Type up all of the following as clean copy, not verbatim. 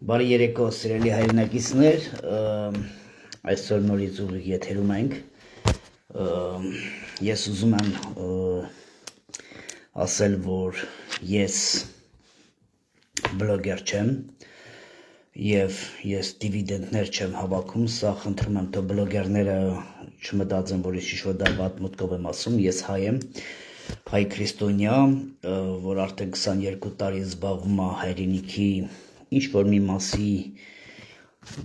Բարի երեկո, սիրելի հայրենակիցներ, այսօր նորից ուղիղ եթերում ենք, ես ուզում եմ ասել, որ ես բլոգեր չեմ և ես դիվիդենտներ չեմ հավաքում, սա խնդրում եմ, թող բլոգերները չմտածեն, որ ես ինչ-որ դա վատ մտքով եմ ասում, ես հայ եմ, հայ քրիստոնյա, որ արդեն 22 տարի զբաղվում է հայրենիքի ինչ-որ մի մասի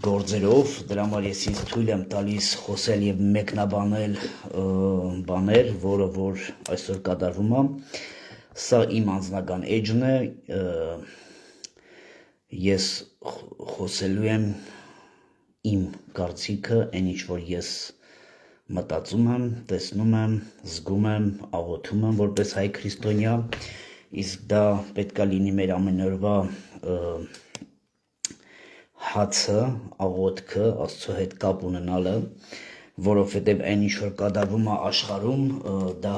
գործերով, դրա համար ես ինձ թույլ եմ տալիս խոսել և մեկնաբանել բաներ, որը որ այսօր կատարվում է, սա իմ անձնական էջն է, ես խոսելու եմ իմ կարծիքը, այն ինչ որ ես մտածում եմ, տեսնում եմ, զգում եմ, աղոթում եմ որպես հայ քրիստոնյա, իսկ դա պետք է լինի մեր ամենօրվա հացը, աղոթքը, Աստծո հետ կապ ունենալը, որովհետև այն ինչ որ կատարվում է աշխարհում, դա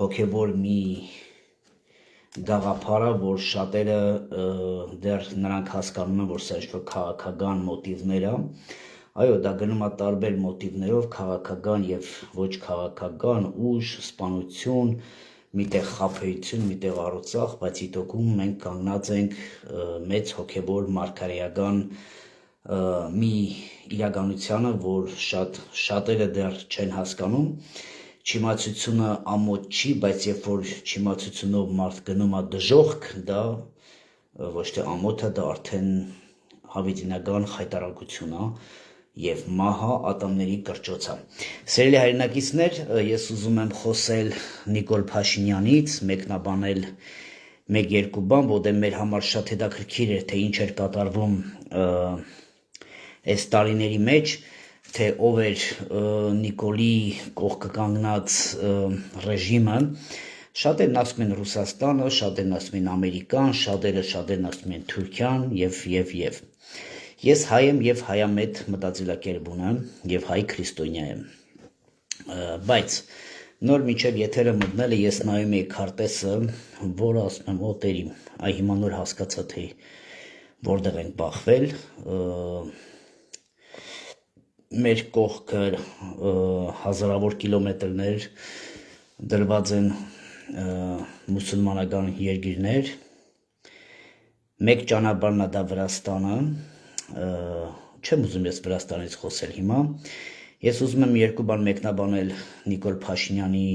հոգևոր մի գաղափար է, որ շատերը դեռ նրանք հասկանում են, որ սա ինչ-որ քաղաքական մոտիվներ է, այո, դա գնում է տարբեր մոտիվներով, քաղաքական և ոչ քաղաքական, ուժ, սպանություն, միտեղ խաբեություն, միտեղ առուծախ, բայց իդոքում մենք կանգնած ենք մեծ հոգևոր մարգարեական մի իրականությանը, որ շատերը դեռ չեն հասկանում, չիմացությունը ամոթ չի, բայց երբ որ չիմացությունով մարդ գնում է դժոխք, դա ոչ թե ամոթ է, դա արդեն հավիտենական խայտառակություն է և մահ է, ատամների կրճոց է։ Սիրելի հայրենակիցներ, ես ուզում եմ խոսել Նիկոլ Փաշինյանից, մեկնաբանել մեկ-երկու բան, որտեղ մեր համար շատ հետաքրքիր էր, թե ինչ էր կատարվում այս տարիների մեջ, թե ով էր Նիկոլի կողքը կանգնած ռեժիմը, շատերն ասում են Ռուսաստանը, շատերն ասում են Ամերիկան, շատերն ասում են Թուրքիան և։ Ես հայ եմ և հայամետ մտածելակերպ ունեմ և հայ քրիստոնյա եմ, բայց նոր մինչև եթերը մտնելը ես նայում էի քարտեզը, որը ասում եմ, տերի, այ հիմա նոր հասկացա, թե որտեղ ենք բախվել, մեր կողքը հազարավոր կիլոմետրներ դրված են մուսուլմանական երկիրներ, մեկ ճանապարհն է դա Վրաստանը, չեմ ուզում ես Վրաստանից խոսել հիմա, ես ուզում եմ երկու բան մեկնաբանել Նիկոլ Փաշինյանի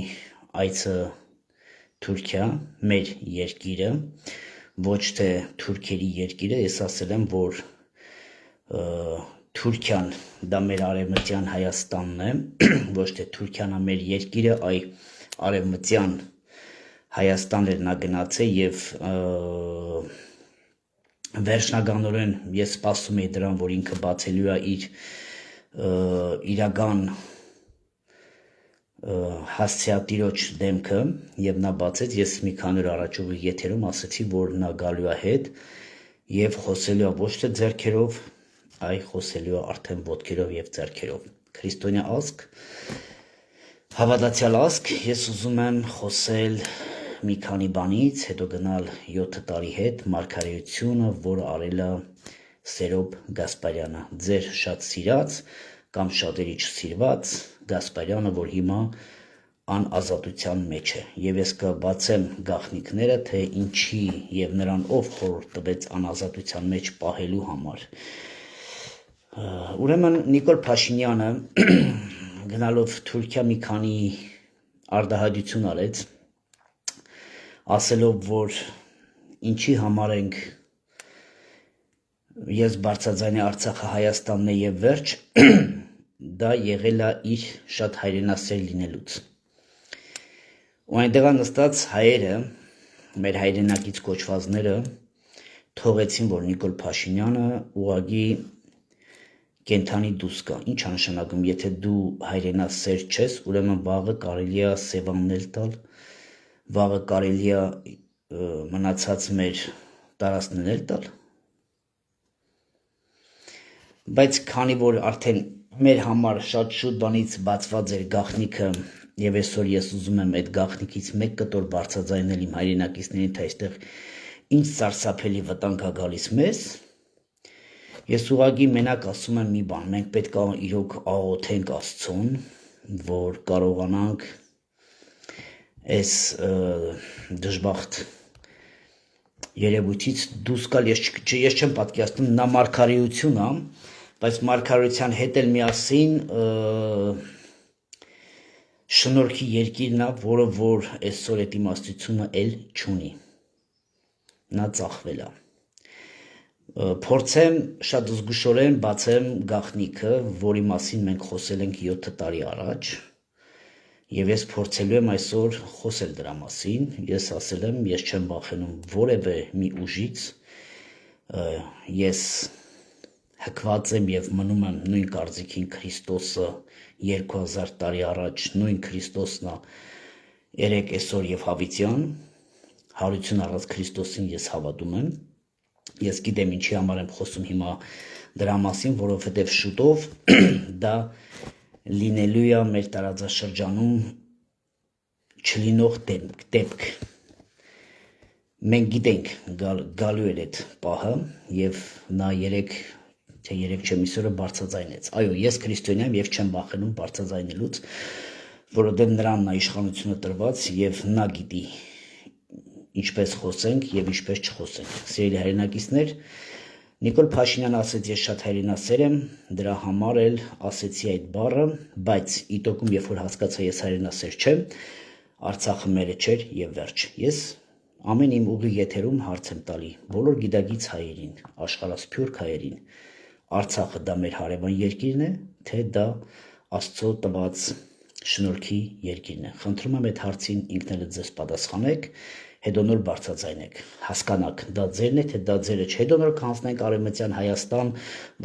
այցը Թուրքիա, մեր երկիրը, ոչ թե թուրքերի երկիրը, ես ասել եմ, որ Թուրքիան դա մեր արևմտյան Հայաստանն է, ոչ թե Թուրքիան է մեր երկիրը, այ արևմտյան Հայաստան էր նա գնացել և վերջնականորեն ես սպասում էի դրան, որ ինքը բացելու է իր իրական հասցեատիրոջ դեմքը և նա բացեց, ես մի քանի օր առաջ ուղիղ եթերում ասեցի, որ նա գալու է հետ և խոսելու է ոչ թե ձեռքերով, այլ խոսելու է արդեն ոտքերով և ձեռքերով, քրիստոնյա ազգ, հավատացյալ ազգ, ես ուզում եմ խոսել մի քանի բանից, հետո գնալ 7 տարի հետ, մարգարեությունը, որը արել է Սերոբ Գասպարյանը, ձեր շատ սիրած կամ շատերի չսիրված Գասպարյանը, որ հիմա անազատության մեջ է, և ես կբացեմ գաղտնիքները, թե ինչի և նրան ով խորհուրդ տվեց անազատության մեջ պահելու համար։ Ուրեմն Նիկոլ Փաշինյանը գնալով Թուրքիա մի քանի արտահայտություն արեց, ասելով, որ ինչի համար ենք ես բարձրաձայնի Արցախը Հայաստանն է և վերջ, դա եղել է իր շատ հայրենասեր լինելուց։ Ու այնտեղ նստած հայերը, մեր հայրենակից կոչվածները, թողեցին, որ Նիկոլ Փաշինյանը ուղղակի կենդանի դուս գա, ինչ է նշանակում, եթե դու հայրենասեր չես, ուրեմն վաղը կարելի է Սևանն տալ, վաղը կարելի է մնացած մեր տարածքներն տալ, բայց քանի որ արդեն մեր համար շատ շուտ բանից բացված էր գաղտնիքը և այսօր ես ուզում եմ այդ գաղտնիքից մեկ կտոր բարձրաձայնել իմ հայրենակիցներին, թե այստեղ ինչ սարսափելի վտանգ է գալիս մեզ, ես ուղղակի մենակ ասում եմ մի բան, մենք պետք է իրոք աղոթենք Աստծուն, որ կարողանանք այս դժբախտ երևույթից դուրս գալ, ես չեմ պատկերացնում, նա մարգարեություն է, բայց մարգարեության հետ էլ միասին շնորհքի երկիրն է, որը որ այսօր այդ իմաստությունը էլ չունի, նա ծախվել է։ Փորձեմ շատ զգուշորեն բացեմ գաղտնիքը, որի մասին մենք խոսել ենք 7 տարի առաջ, և ես փորձելու եմ այսօր խոսել դրա մասին, ես ասել եմ, ես չեմ վախենում որևէ մի ուժից, ես հքված եմ և մնում եմ նույն կարծիքին Քրիստոսը 2000 տարի առաջ, նույն Քրիստոսն է երեկ, այսօր և հավիտյան, հարություն առած Քրիստոսին ես հավատում եմ, ես գիտեմ ինչի համար եմ խոսում հիմա դրա մասին, որովհետև շուտով դա լինելու է մեր տարածաշրջանում չլինող դեպք։ Մենք գիտենք գալու էր այդ պահը և նա երեկ չեմիսորը բարձրաձայնեց։ Այո, ես քրիստոնյա եմ և չեմ վախենում բարձրաձայնելուց, որովհետև նրան է իշխանությունը տրված և նա գիտի ինչպես խոսենք և ինչպես չխոսենք։ Սիրելի հայրենակիցներ, Նիկոլ Փաշինյանը ասեց, ես շատ հայրենասեր եմ, դրա համար էլ ասեցի այդ բառը, բայց իտոկում երբ որ հասկացա ես հայրենասեր չեմ, Արցախը մերը չէր և վերջ։ Ես ամեն իմ ուղիղ եթերում հարց եմ տալի բոլոր գիտակից հայերին, աշխարհասփյուռք հայերին, Արցախը դա մեր հարևան երկիրն է, թե դա Աստծո տված շնորհքի երկիրն է։ Խնդրում եմ այդ հարցին ինքներդ ձեզ պատասխանեք, հետո նոր բարձրաձայնեք, հասկանաք, դա ձերն է, թե դա ձերը չէ, հետո նոր կանցնենք Արևմտյան Հայաստան,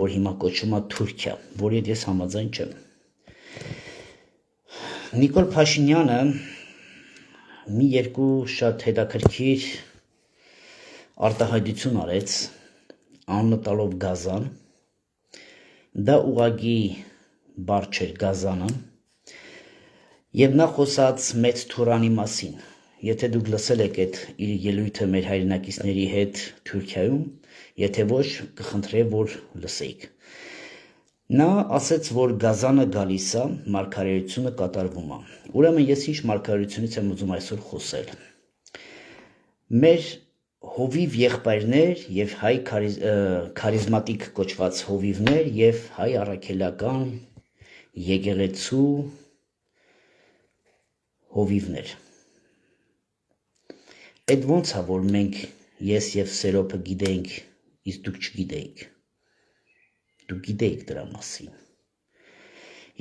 որ հիմա կոչվում է Թուրքիա, որի հետ ես համաձայն չեմ։ Նիկոլ Փաշինյանը մի երկու շատ հետաքրքիր արտահայտություն արեց, անունը տալով Գազան, դա ուղղակի բառ չէր Գազանը, և նա խոսաց Մեծ Թուրանի մասին։ Եթե դուք լսել եք այդ իր ելույթը մեր հայրենակիցների հետ Թուրքիայում, եթե ոչ, կխնդրեմ, որ լսեիք։ Նա ասեց, որ Գազանը գալիս է, մարգարեությունը կատարվում է։ Ուրեմն ես ինչ մարգարեությունից եմ ուզում այսօր խոսել։ Մեր հովիվ եղբայրներ և հայ քարիզմատիկ կոչված հովիվներ և հայ առաքելական եկեղեցու հովիվներ։ Այդ ոնց է, որ մենք ես և Սերոփը գիտենք, իսկ դուք չգիտեիք։ Դուք գիտեիք դրա մասին։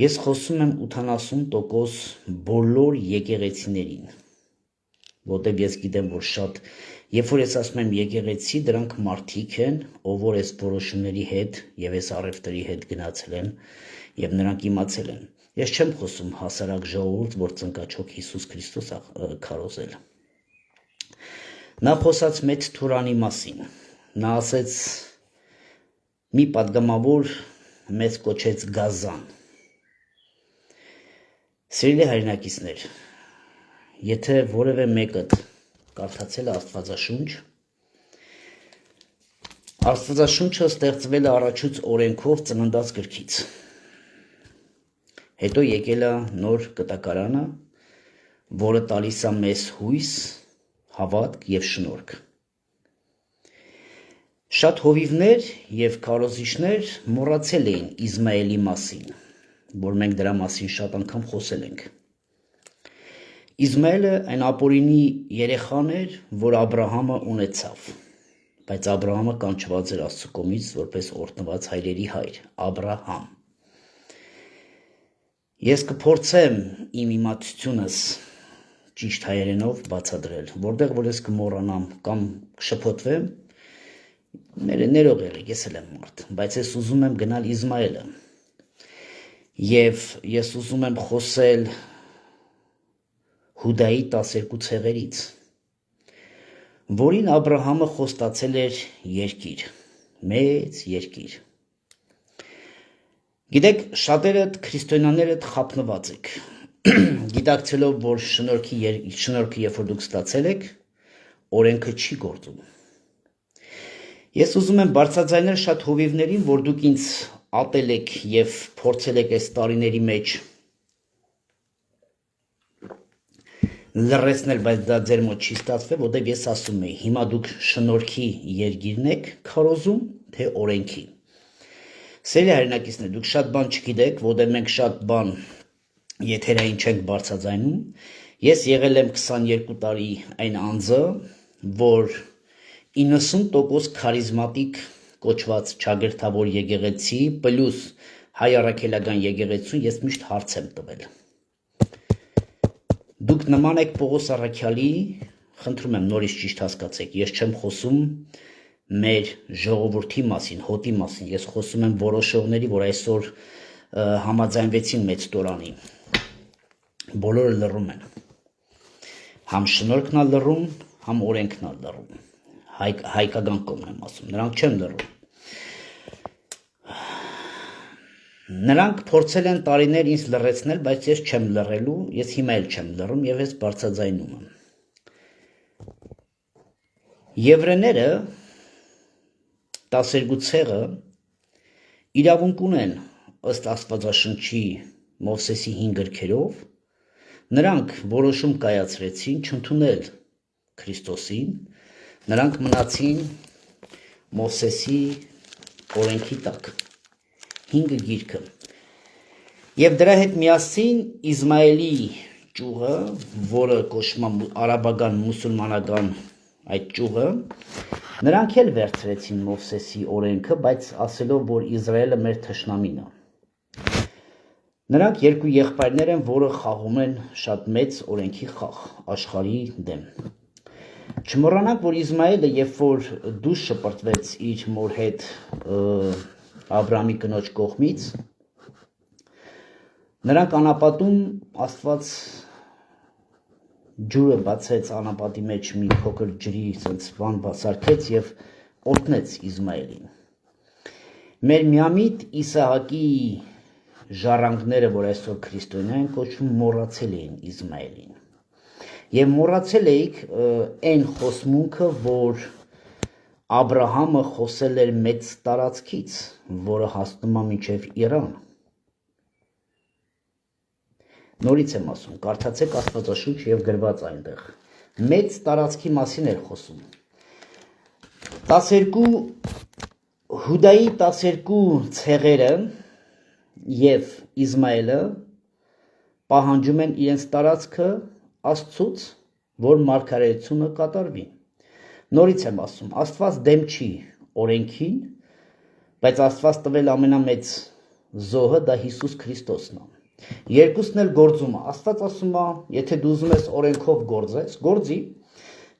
Ես խոսում եմ 80% բոլոր եկեղեցիներին, որտեղ ես գիտեմ, որ շատ, երբ որ ես ասում եմ եկեղեցի, դրանք մարդիկ են, ով որ այս որոշումների հետ և այս առևտրի հետ գնացել են և նրանք իմացել են։ Ես չեմ խոսում հասարակ ժողովուրդ, որ ծնկաչոք Հիսուս Քրիստոս է քարոզել։ Նա խոսաց Մեծ Թուրանի մասին, նա ասեց մի պատգամավոր մեզ կոչեց Գազան։ Սիրելի հայրենակիցներ, եթե որևէ մեկդ կարդացել է Աստվածաշունչը ստեղծվել է առաջուց օրենքով ծննդած գրքից, հետո եկել է նոր կտակարանը, որը տալիս է մեզ հույս, հավատք և շնորհք։ Շատ հովիվներ և քարոզիչներ մոռացել էին Իսմայելի մասին, որ մենք դրա մասին շատ անգամ խոսել ենք։ Իսմայելը այն ապօրինի երեխան էր, որ Աբրահամը ունեցավ, բայց Աբրահամը կանչված էր Աստծո կողմից որպես օրհնված հայրերի հայր, Աբրահամ։ Ես կփորձեմ իմ իմացությունս ճիշտ հայերենով բացատրել, որտեղ որ ես կմոռանամ կամ կշփոթվեմ, ներող եղեք, ես էլ եմ մարդ, բայց ես ուզում եմ գնալ Իսմայելը և ես ուզում եմ խոսել Հուդայի 12 ցեղերից, որին Աբրահամը խոստացել էր երկիր, մեծ երկիր։ Գիտեք, շատերդ քրիստոնյաներդ խաբնված եք, գիտակցելով, որ շնորհքը երբ որ դուք ստացել եք, օրենքը չի գործում, Ես ուզում եմ բարձրաձայնել շատ հովիվներին, որ դուք ինձ ատել եք եւ փորձել եք այս տարիների մեջ լրացնել, բայց դա ձեր մոտ չի ստացվել, որտեղ ես ասում եի, հիմա դուք շնորհքի երկիրն եք քարոզում, թե օրենքի։ Սիրելի հայրենակիցներ, դուք շատ բան չգիտեք, որտեղ մենք շատ բան եթերային չենք բարձրաձայնում։ Ես եղել եմ 22 տարի այն անձը, որ 90% քարիզմատիկ կոչված ճագերտավոր եկեղեցի պլյուս հայ առաքելական եկեղեցու ես միշտ հարց եմ տվել։ Դուք նման եք Պողոս առաքյալի, խնդրում եմ նորից ճիշտ հասկացեք, ես չեմ խոսում մեր ժողովրդի մասին, հոտի մասին, ես խոսում եմ որոշողների, որ այսօր համաձայնվեցին մեծ տորանի։ Բոլորը լռում են։ Համ շնորհքն է լռում, համ օրենքն է լռում։ Հայկական կողմն եմ ասում, նրանք չեն լռում։ Նրանք փորձել են տարիներ ինձ լռեցնել, բայց ես չեմ լռելու, ես հիմա էլ չեմ լռում եւ ես բարձրաձայնում եմ։ Եվրեները 12 ցեղը իրավունք ունեն ըստ Աստվածաշնչի Մովսեսի 5 գրքերով, նրանք որոշում կայացրեցին չընդունել Քրիստոսին, նրանք մնացին Մովսեսի օրենքի տակ, 5 գիրքը։ Եվ դրա հետ միասին Իսմայելի ճյուղը, որը կոչվում է արաբական մուսուլմանական այդ ճյուղը, նրանք էլ վերցրեցին Մովսեսի օրենքը, բայց ասելով, որ Իսրայելը մեր թշնամին է։ Նրանք երկու եղբայրներ են, որը խաղում են շատ մեծ օրենքի խաղ աշխարհի դեմ։ Չմոռանանք, որ Իսմայելը, երբ որ դուրս շպրտվեց իր մոր հետ Աբրահամի կնոջ կողմից, նրանք անապատում Աստված ջուրը բացեց անապատի մեջ մի փոքր ջրի sense բան բացարկեց եւ օրհնեց Իսմայելին։ Մեր միամիտ Իսահակի ժառանգները, որ այսօր քրիստոնյա են կոչվում, մոռացել էին Իսմայելին։ Եվ մոռացել էիք այն խոսմունքը, որ Աբրահամը խոսել էր մեծ տարածքից, որը հասնում է մինչև Իրան։ Նորից եմ ասում, կարդացեք Աստվածաշունչ եւ գրված այնտեղ։ Մեծ տարածքի մասին էր խոսում։ 12 Հուդայի 12 ցեղերը եւ Իսմայելը պահանջում են իրենց տարածքը Աստծուց, որ մարգարեությունը կատարվի։ Նորից եմ ասում, Աստված դեմ չի օրենքին, բայց Աստված տվել ամենամեծ զոհը դա Հիսուս Քրիստոսն է։ Երկուսն էլ գործում է։ Աստված ասում է, եթե դու ուզում ես օրենքով գործես, գործի,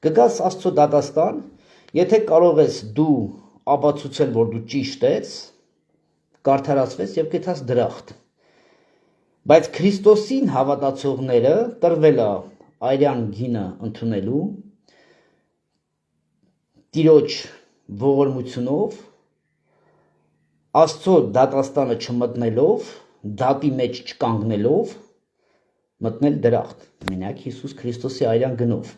կգաս Աստծո դատաստան, եթե կարող ես դու ապացուցել, որ դու ճիշտ ես, կարդարացվես եւ կգաս դրախտ։ Բայց Քրիստոսին հավատացողները տրվել է արյան գինը ընդունելու, Տիրոջ ողորմությունով, Աստծո դատաստանը չմտնելով, դատի մեջ չկանգնելով, մտնել դրախտ, մենակ Հիսուս Քրիստոսի արյան գնով։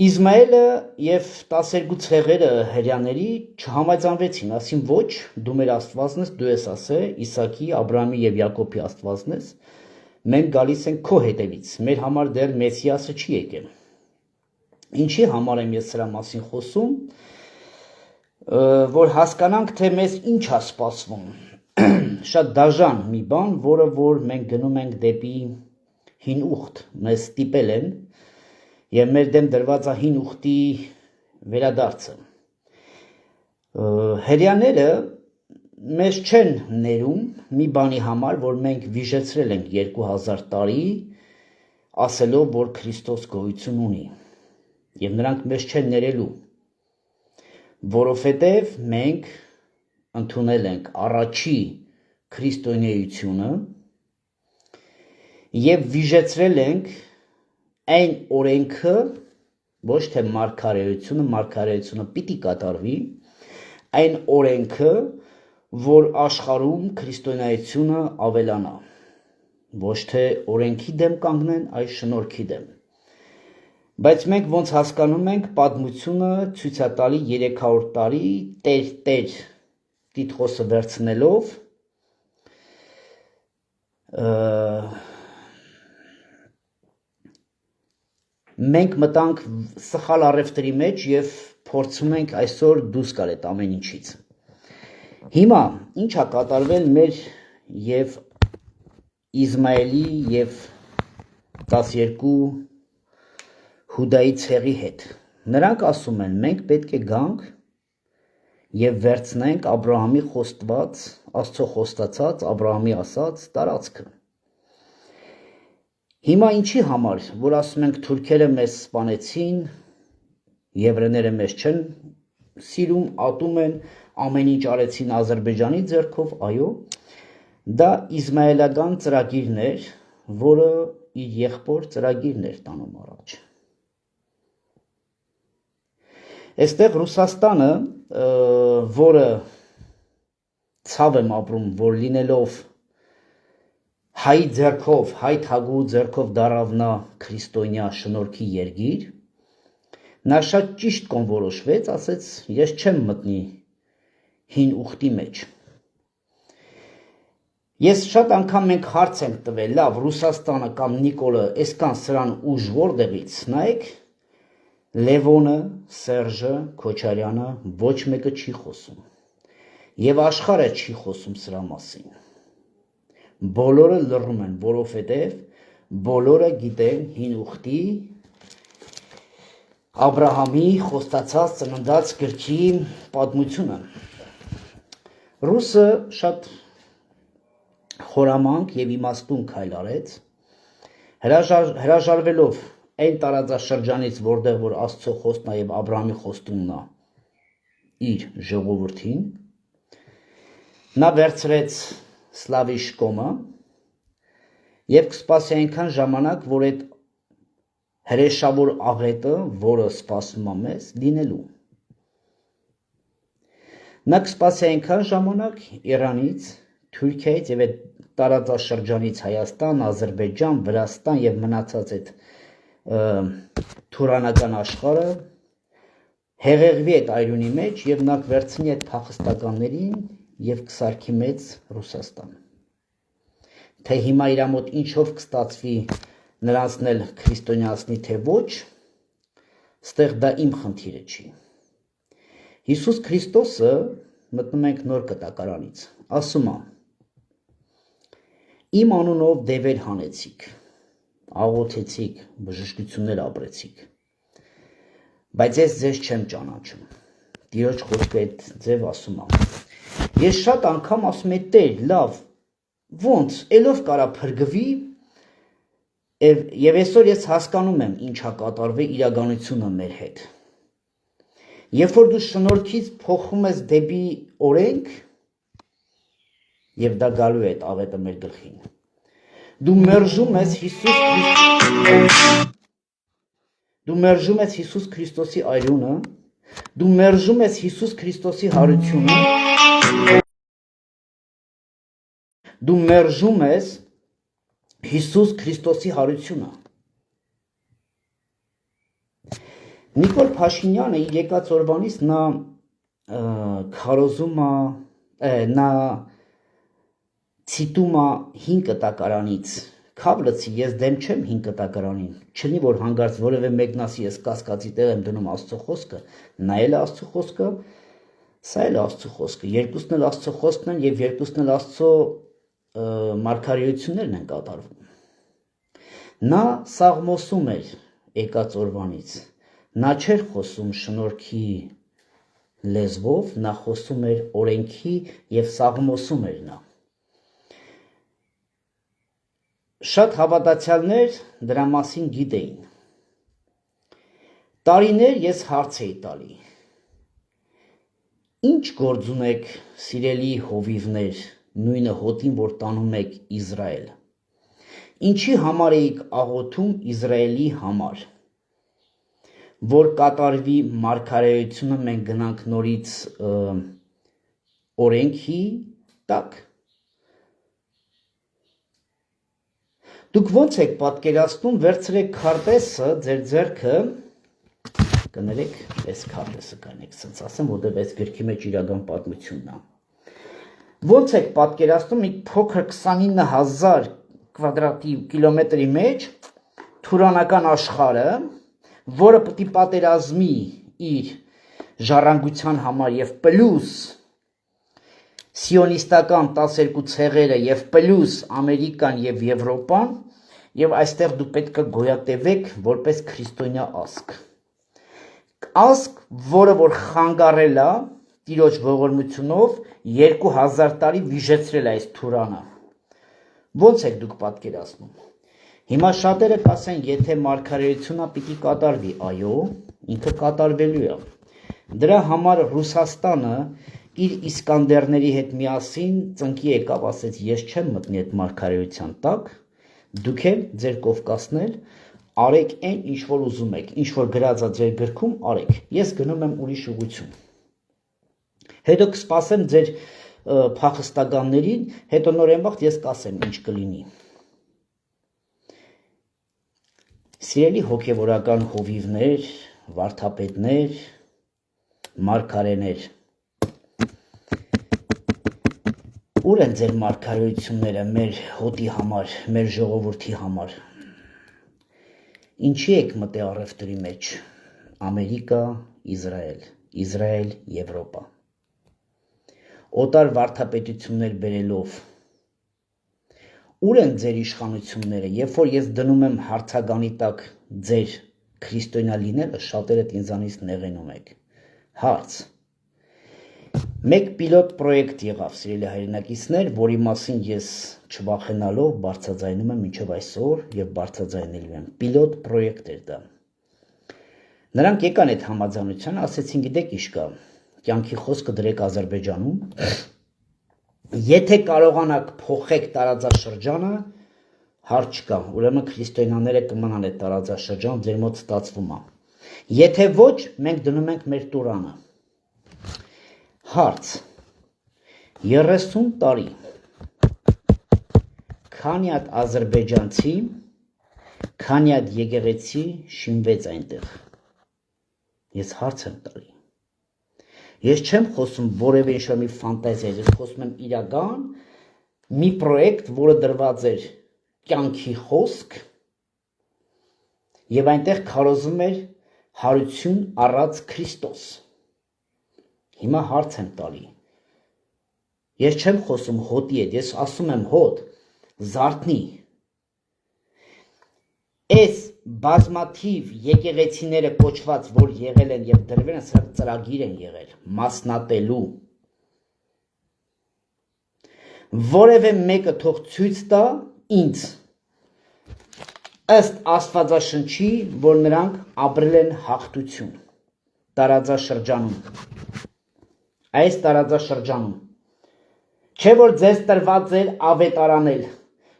Իսմայելը եւ 12 ցեղերը հрьяաների չհամաձայնվեցին, ասին ոչ, դու մեր Աստվածն ես, դու ես ասե, Իսակի, Աբրահամի եւ Յակոբի Աստվածն ես, մենք գալիս ենք քո հետևից, մեր համար դեռ Մեսիասը չի եկել։ Ինչի համար եմ ես սրա մասին խոսում, որ հասկանանք, թե մեզ ինչ է սպասվում։ Շատ դաժան մի բան, որը որ մենք գնում ենք դեպի հին ուխտ, մեզ ստիպել են եւ մեր դեմ դրված է հին ուխտի վերադարձը։ Հрьяաները մեզ չեն ներում մի բանի համար, որ մենք վիժեցրել ենք 2000 տարի, ասելով, որ Քրիստոս գոյություն ունի։ Եվ նրանք մեզ չեն ներելու, որովհետև մենք ընդունել ենք առաջի քրիստոնեությունը եւ վիժեցրել ենք այն օրենքը, ոչ թե մարգարեությունը պիտի կատարվի, այն օրենքը, որ աշխարհում քրիստոնեությունը ավելանա, ոչ թե օրենքի դեմ կանգնեն, այլ շնորհքի դեմ։ Բայց մենք ոնց հասկանում ենք, պատմությունը ցույց է տալի 300 տարի Տեր տիտղոսը վերցնելով մենք մտանք սխալ առևտրի մեջ եւ փորձում ենք այսօր դուրս գալ այդ ամեն ինչից։ Հիմա ինչ է կատարվել մեր եւ Իսմայելի եւ 12 Հուդայի ցեղի հետ։ Նրանք ասում են, մենք պետք է գանք եւ վերցնենք Աբրահամի խոստված, Աստծո խոստացած, Աբրահամի ասած տարածքը։ Հիմա ինչի համար, որ ասում ենք թուրքերը մեզ սպանեցին, եվրեները մեզ չեն սիրում, ատում են, ամեն ինչ արեցին Ադրբեջանի ձեռքով, այո, դա իսմայելական ծրագիրն էր, որը իր եղբոր ծրագիրն էր տանում առաջ։ Այստեղ Ռուսաստանը, որը ցավ եմ ապրում, որ լինելով հայ ձեռքով, հայ թագուհու ձեռքով դարավ նա քրիստոնյա շնորհքի երկիր, նա շատ ճիշտ կոնորոշվեց, ասեց, ես չեմ մտնի հին ուխտի մեջ։ Ես շատ անգամ մենք հարց ենք տվել, լավ, Ռուսաստանը կամ Նիկոլը այսքան սրան ուժ որտեղից, նայեք, Լևոնը, Սերժը, Քոչարյանը ոչ մեկը չի խոսում։ Եվ աշխարհը չի խոսում սրա մասին։ Բոլորը լռում են, որովհետև բոլորը գիտեն հին ուխտի Աբրահամի խոստացած ծննդած գրքի պատմությունը։ Ռուսը շատ խորամանկ եւ իմաստուն քայլ արեց, հրաժարվելով այն տարածաշրջանից, որտեղ որ Աստծո խոստն է եւ Աբրահամի խոստումն է իր ժողովրդին, նա վերցրեց Սլավիշ կոմը եւ կսպասի այնքան ժամանակ, որ այդ հրեշավոր աղետը, որը սպասում է մեզ, լինելու։ Նա կսպասի այնքան ժամանակ Իրանից, Թուրքիայից եւ այդ տարածաշրջանից Հայաստան, Ադրբեջան, Վրաստան եւ մնացած այդ թուրանական աշխարհը հեղեղվի այդ այրունի մեջ եւ նա կվերցնի այդ փախստականներին եւ կսարքի մեծ Ռուսաստան։ Թե հիմա իր մոտ ինչով կստացվի նրանցն էլ քրիստոնեացնի թե ոչ, ստեղ դա իմ խնդիրը չի։ Հիսուս Քրիստոսը, մտնում ենք նոր կտակարանից, ասում է. Իմ անունով դևեր հանեցիք, աղոթեցիք, բժշկություններ ապրեցիք, բայց ես ձեզ չեմ ճանաչում։ Տիրոջ խոսքը այդ ձև ասում է։ Ես շատ անգամ ասում եմ, Տեր, լավ, ոնց, ելով կարա փրկվի, եւ այսօր ես հասկանում եմ ինչա կատարվել իրականությունը մեր հետ։ Երբ որ դու շնորհքից փոխում ես դեպի օրենք, եւ դա գալու է այդ աղետը մեր գլխին, դու մերժում ես Հիսուս Քրիստոսի այրունը, դու մերժում ես Հիսուս Քրիստոսի հարությունը, դու մերժում ես Հիսուս Քրիստոսի հարությունը։ Նիկոլ Փաշինյանը իր եկած օրվանից նա քարոզում է, նա ցիտում է 5 կտակարանից, քավլացի ես դեմ չեմ 5 կտակարանին, չլինի որ հանգարց որևէ մեկն ասի ես կասկածի տեղ եմ դնում Աստծո խոսքը, նա էլ է Աստծո խոսքը, սա էլ է Աստծո խոսքը, երկուսն էլ Աստծո խոսքն են եւ երկուսն էլ Աստծո մարգարեություններն են կատարվում։ Նա Սաղմոսում էր եկած օրվանից, նա չէր խոսում շնորհքի լեզվով, նա խոսում էր օրենքի եւ Սաղմոսում էր նա։ Շատ հավատացյալներ դրա մասին գիտեին։ Տարիներ ես հարց էի տալի. Ինչ գործ ունեք, սիրելի հովիվներ, նույնը հոտին, որ տանում եք Իսրայել։ Ինչի համար էիք աղոթում Իսրայելի համար, որ կատարվի մարգարեությունը, մենք գնանք նորից օրենքի տակ։ Դուք ոնց եք պատկերացնում, վերցրեք քարտեզը, ձեր ձեռքը, կներեք, այս քարտեզը կանեք, սենց ասեմ, որտեղ այս գրքի մեջ իրական պատմությունն է։ Ոնց եք պատկերացնում մի փոքր 29,000 կվադրատի կիլոմետրի մեջ թուրանական աշխարհը, որը պետք է պատերազմի իր ժառանգության համար եւ պլյուս սիոնիստական 12 ցեղերը եւ պլյուս Ամերիկան եւ Եվրոպան եւ այստեղ դու պետք է գոյատևեք որպես քրիստոնյա ազգ։ Ազգ, որը որ խանգարել է Տիրոջ ողորմությունով 2000 տարի վիժեցրել այս թուրանը։ Ոնց եք դուք պատկերացնում։ Հիմա շատերը կասեն, եթե մարգարեությունը պիտի կատարվի, այո, ինքը կատարվելու է։ Դրա համար Ռուսաստանը իր Իսկանդերների հետ միասին ծնկի եկավ, ասեց, ես չեմ մտնի այդ մարգարեության տակ, դուք էլ ձեր Կովկասն էլ արեք այն, ինչ որ ուզում եք, ինչ որ գրած է ձեր գրքում, արեք։ Ես գնում եմ ուրիշ ուղղություն։ Հետո կսպասեմ ձեր փախստականներին, հետո նորեն վաղ ես կասեմ ինչ կլինի։ Սիրելի հոգևորական հովիվներ, վարդապետներ, մարգարեներ, ուր են ձեր մարգարեությունները մեր հոտի համար, մեր ժողովրդի համար։ Ինչի եք մտե առևտրի մեջ, Ամերիկա, Իսրայել, Իսրայել, Եվրոպա, օտար վարդապետություններ բերելով, ուր են ձեր իշխանությունները, երբ որ ես դնում եմ հարցագանի տակ ձեր քրիստոնյա լինելը, շատերդ ինձանից նեղենում եք, հարց, մեկ պիլոտ պրոյեկտ եղավ, սիրելի հայրենակիցներ, որի մասին ես չվախենալով բարձրաձայնում եմ մինչև այսօր և բարձրաձայնելու եմ, պիլոտ պրոյեկտ էր դա, նրանք եկան այդ համաձայնությանը, ասեցին գիտեք ինչ կա, կյանքի խոսքը դրեք Ադրբեջանում, եթե կարողանաք փոխեք տարածաշրջանը, հարց չկա, ուրեմն քրիստոնյաները կմնան այդ տարածաշրջան, ձեր մոտ ստացվում է, եթե ոչ, մենք դնում ենք մեր տուրանը, հարց, 30 տարի, քանի հատ ադրբեջանցի, քանի հատ եկեղեցի շինվեց այնտեղ, ես հարց եմ տալի, ես չեմ խոսում որևէ ինչ-որ մի ֆանտազիա, ես խոսում եմ իրական մի պրոյեկտ, որը դրված էր կյանքի խոսք և այնտեղ քարոզում էր հարություն առած Քրիստոս, հիմա հարց եմ տալի, ես չեմ խոսում հոտի հետ, ես ասում եմ հոտ, զարթնի, այս բազմաթիվ եկեղեցիները կոչված, որ եղել են և դրվել են, սրանք ծրագիր են եղել, մասնատելու, որևէ մեկը թող ցույց տա ինձ, ըստ Աստվածաշնչի, որ նրանք ապրել են հաղթություն, տարածաշրջանում, այս տարածաշրջանում, չէ որ ձեզ տրված էր ավետարանել,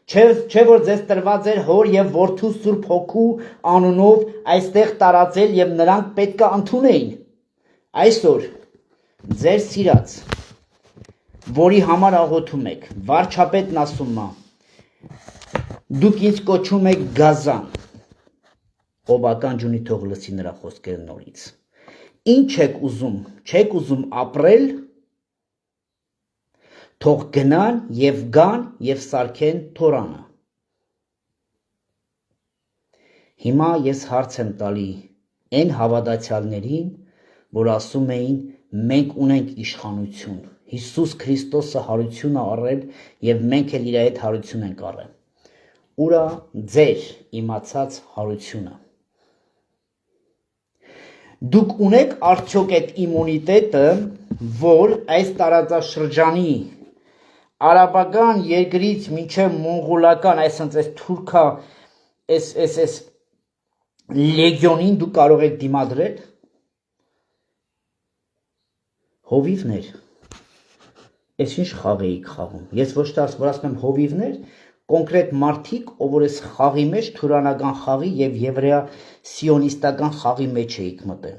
չէ որ ձեզ տրված էր հոր և որդու Սուրբ Հոգու անունով այստեղ տարածել և նրանք պետք է ընդունեին, այսօր ձեր սիրած, որի համար աղոթում եք, վարչապետն ասում է, դուք ինձ կոչում եք Գազան, ով ականջունի թող լսի նրա խոսքերը նորից, ինչ եք ուզում, չեք ուզում ապրել, թող գնան և գան և սարքեն թորանը, հիմա ես հարց եմ տալի այն հավատացյալներին, որ ասում էին մենք ունենք իշխանություն, Հիսուս Քրիստոսը հարություն է առել և մենք էլ իր հետ հարություն ենք առել, ուրա ձեր իմացած հարությունը, դուք ունեք արդյոք այդ իմունիտետը, որ այս տարածաշրջանի արաբական երկրից մինչև մոնղոլական, այսինքն այս թուրքա, այս լեգիոնին դուք կարող եք դիմադրել, հովիվներ, այս ինչ խաղ էիք խաղում, ես ոչ թե որ ասում եմ հովիվներ, կոնկրետ մարդիկ, ով որ այս խաղի մեջ, թուրանական խաղի և եվրեա սիոնիստական խաղի մեջ էիք մտել,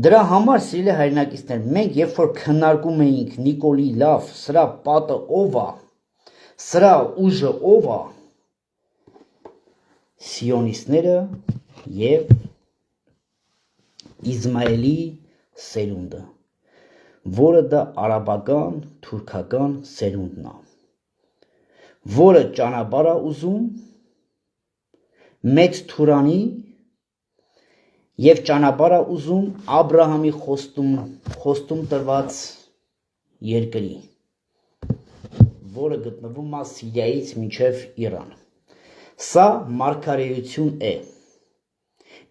դրա համար սիրելի հայրենակիցներ, մենք երբ որ քննարկում էինք Նիկոլի լավ, սրա պատը ով է, Սրա ուժը ով է սիոնիստները եւ Իսմայելի սերունդը, որը դա արաբական, թուրքական սերունդն է, որը ճանապարհ է ուզում մեծ Թուրանի եւ ճանապարհ է ուզում Աբրահամի խոստում տրված երկրի, որը գտնվում է Սիրիայից մինչև Իրան։ Սա մարգարեություն է։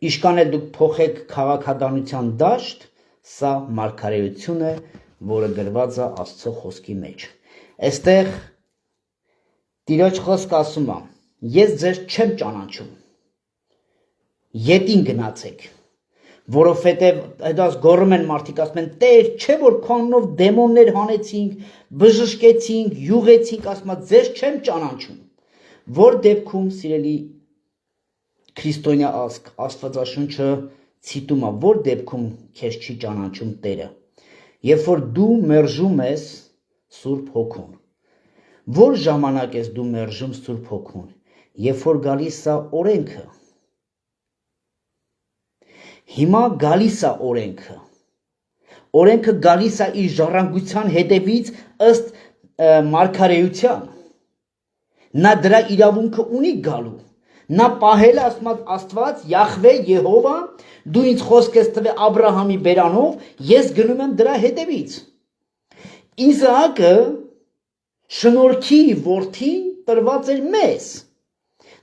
Իշքան էլ դուք փոխեք քաղաքականության դաշտ, սա մարգարեություն է, որը գրված է Աստծո խոսքի մեջ։ Այստեղ Տիրոջ խոսքը ասում է. ես ձեզ չեմ ճանաչում։ Ետին գնացեք, որովհետև դաս գոռում են մարդիկ, ասում են, Տեր, չէ որ քո անունով դեմոններ հանեցինք, բժշկեցինք, յուղեցինք, ասում եմ, ձեզ չեմ ճանաչում։ Որ դեպքում, սիրելի քրիստոնյա ազգ, Աստվածաշունչը ցիտում է, որ դեպքում քեզ չի ճանաչում Տերը, երբ որ դու մերժում ես Սուրբ Հոգուն։ Որ ժամանակ ես դու մերժում Սուրբ Հոգուն, երբ որ գալիս է օրենքը։ Հիմա գալիս է օրենքը։ Օրենքը գալիս է իր ժառանգության հետևից ըստ մարգարեության։ Նա դրա իրավունքը ունի գալու։ Նա պահել է, ասում Աստված, Յահվե, Եհովա, դու ինձ խոսք ես տվել Աբրահամի բերանով, ես գնում եմ դրա հետևից։ Իսահակը շնորհքի որդին տրված էր մեզ։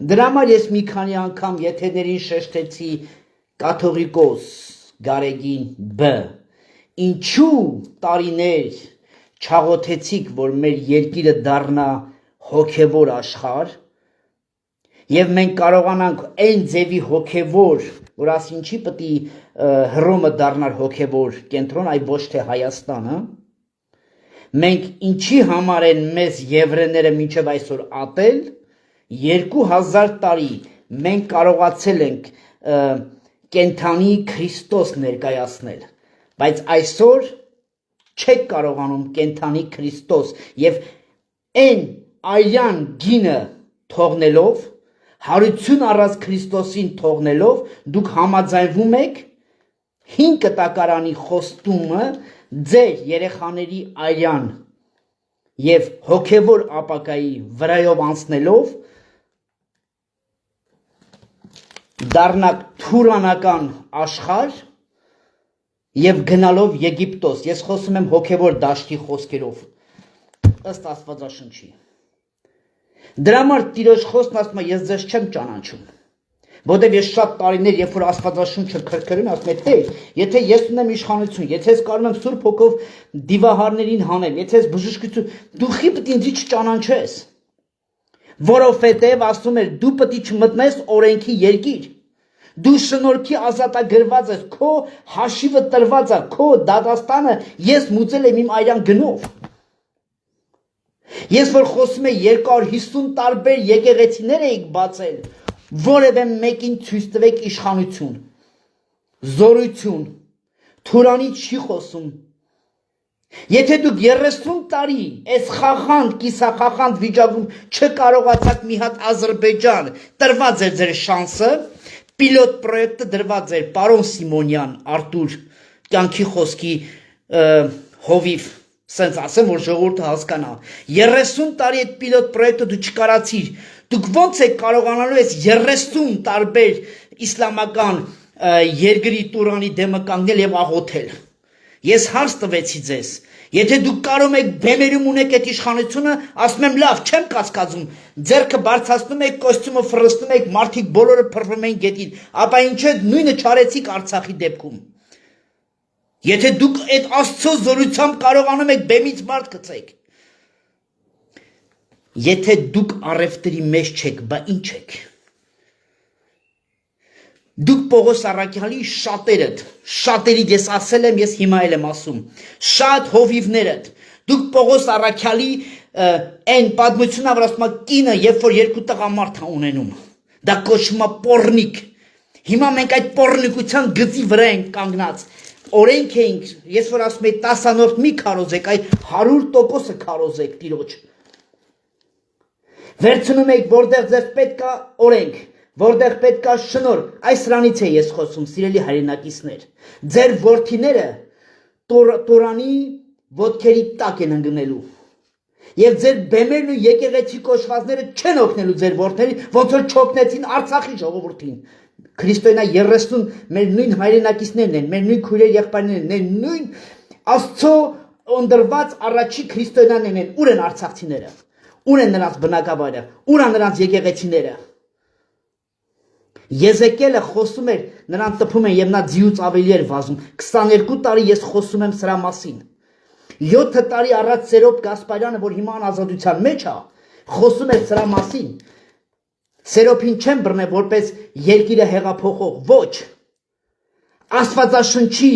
Դրա համար ես մի քանի անգամ եթերներին շեշտեցի կաթողիկոս Գարեգին B. Ինչու տարիներ չաղոթեցիք, որ մեր երկիրը դառնա հոգևոր աշխարհ, եւ մենք կարողանանք այն ձևի հոգևոր, որ ասի ինչի պետք է Հռոմը դառնար հոգևոր կենտրոն, այ ոչ թե Հայաստանը։ Մենք ինչի համար են մեզ եվրեները մինչև այսօր ատել, 2000 տարի մենք կարողացել ենք կենթանի Քրիստոս ներկայացնել, բայց այսօր չեք կարողանում կենթանի Քրիստոս եւ այն արյան գինը թողնելով, հարություն առած Քրիստոսին թողնելով, դուք համաձայնվում եք 5 կտակարանի խոստումը ձեր երեխաների արյան եւ հոգևոր ապակայի վրայով անցնելով դառնաք թուրանական աշխարհ եւ գնալով Եգիպտոս։ Ես խոսում եմ հոգևոր դաշտի խոսքերով ըստ Աստվածաշնչի։ Դրա համար Տիրոջ խոսքն ասում է, ես ձեզ չեմ ճանաչում, որտեւ ես շատ տարիներ, երբ որ Աստվածաշունչը քրքրում, ասում եմ, Տեր, եթե ես ունեմ իշխանություն, եթե ես կարող եմ Սուրբ Հոգով դիվահարներին հանեմ, եթե ես բժշկություն, դու խի պետք ինձ չճանաչես, որովհետեւ ասում էր, դու պետք է չմտնես օրենքի երկիր, դու շնորհքի ազատագրված ես, քո հաշիվը տրված է, քո դատաստանը ես մուծել եմ իմ արյան գնով։ Ես որ խոսում եմ 250 տարբեր եկեղեցիներ էիք բացել, որևէ մեկին ցույց տվեք իշխանություն, զորություն, Թուրանից չի խոսում։ Եթե դուք 30 տարի այս խախանդ, կիսախախանդ վիճակում չկարողացաք մի հատ Ադրբեջան, տրված էր ձեր շանսը, պիլոտ պրոյեկտը դրված էր պարոն Սիմոնյան, Արտուր, կյանքի խոսքի հովիվ, սենց ասեմ, որ ժողովուրդը հասկանա։ 30 տարի այդ պիլոտ պրոյեկտը դու չկարացիր, դուք ոնց եք կարողանալու այս 30 տարբեր իսլամական երկրի Տուրանի դեմը կանգնել եւ աղոթել։ Ես հարց տվեցի ձեզ, եթե դուք կարող եք բեմերում ունեք այդ իշխանությունը, ասում եմ լավ, չեմ կասկածում, ձեռքը բարձրացնում եք, կոստյումը ֆռստում եք, մարդիկ բոլորը փռվում են գետին, ապա ինչու նույնը չարեցիք Արցախի դեպքում։ Եթե դուք այդ Աստծո զորությամբ կարողանում եք բեմից մարդ գցեք։ Եթե դուք առևտրի մեջ չեք, բա ինչ եք։ Դուք Պողոս Առաքյալի շատերիդ ես ասել եմ, ես հիմա էլ եմ ասում, շատ հովիվներդ, դուք Պողոս Առաքյալի այն պատմությունն որ ասում է կինը, երբ որ 2 տղամարդ է ունենում, դա կոչվում է պոռնիկ։ Հիմա մենք այդ պոռնիկության գծի վրա ենք կանգնած։ Օրենք ենք, ես որ ասում եմ 10-անորդ մի քարոզեք, այ 100% քարոզեք Տիրոջ։ Վերցնում եք, որտեղ ձեզ պետք է օրենք, որտեղ պետք է շնոր, այս սրանից է ես խոսում, սիրելի հայրենակիցներ, ձեր որդիները Տորանի ոտքերի տակ են ընկնելու, և ձեր բեմերն ու եկեղեցի կոչվածները չեն օգնելու ձեր որդներին, ոնց որ չօգնեցին Արցախի ժողովրդին, Քրիստոնյա 30 մեր նույն հայրենակիցներն են, մեր նույն քույրեր եղբայրներն են, նույն Աստծո ընդրված առաջի քրիստոնյաներն են, ուր են արցախցիները, ուր են նրանց բնակավայրը, ուր են նրանց եկեղեցիները։ Եզեկիելը խոսում էր, նրան տփում են և նա ձիուց ավելի էր վազում, 22 տարի ես խոսում եմ սրա մասին, 7 տարի առաջ Սերոբ Գասպարյանը, որ հիմա անազատության մեջ է, խոսում էր սրա մասին, Սերոբին չեն բռնել որպես երկիրը հեղափոխող, ոչ, Աստվածաշնչի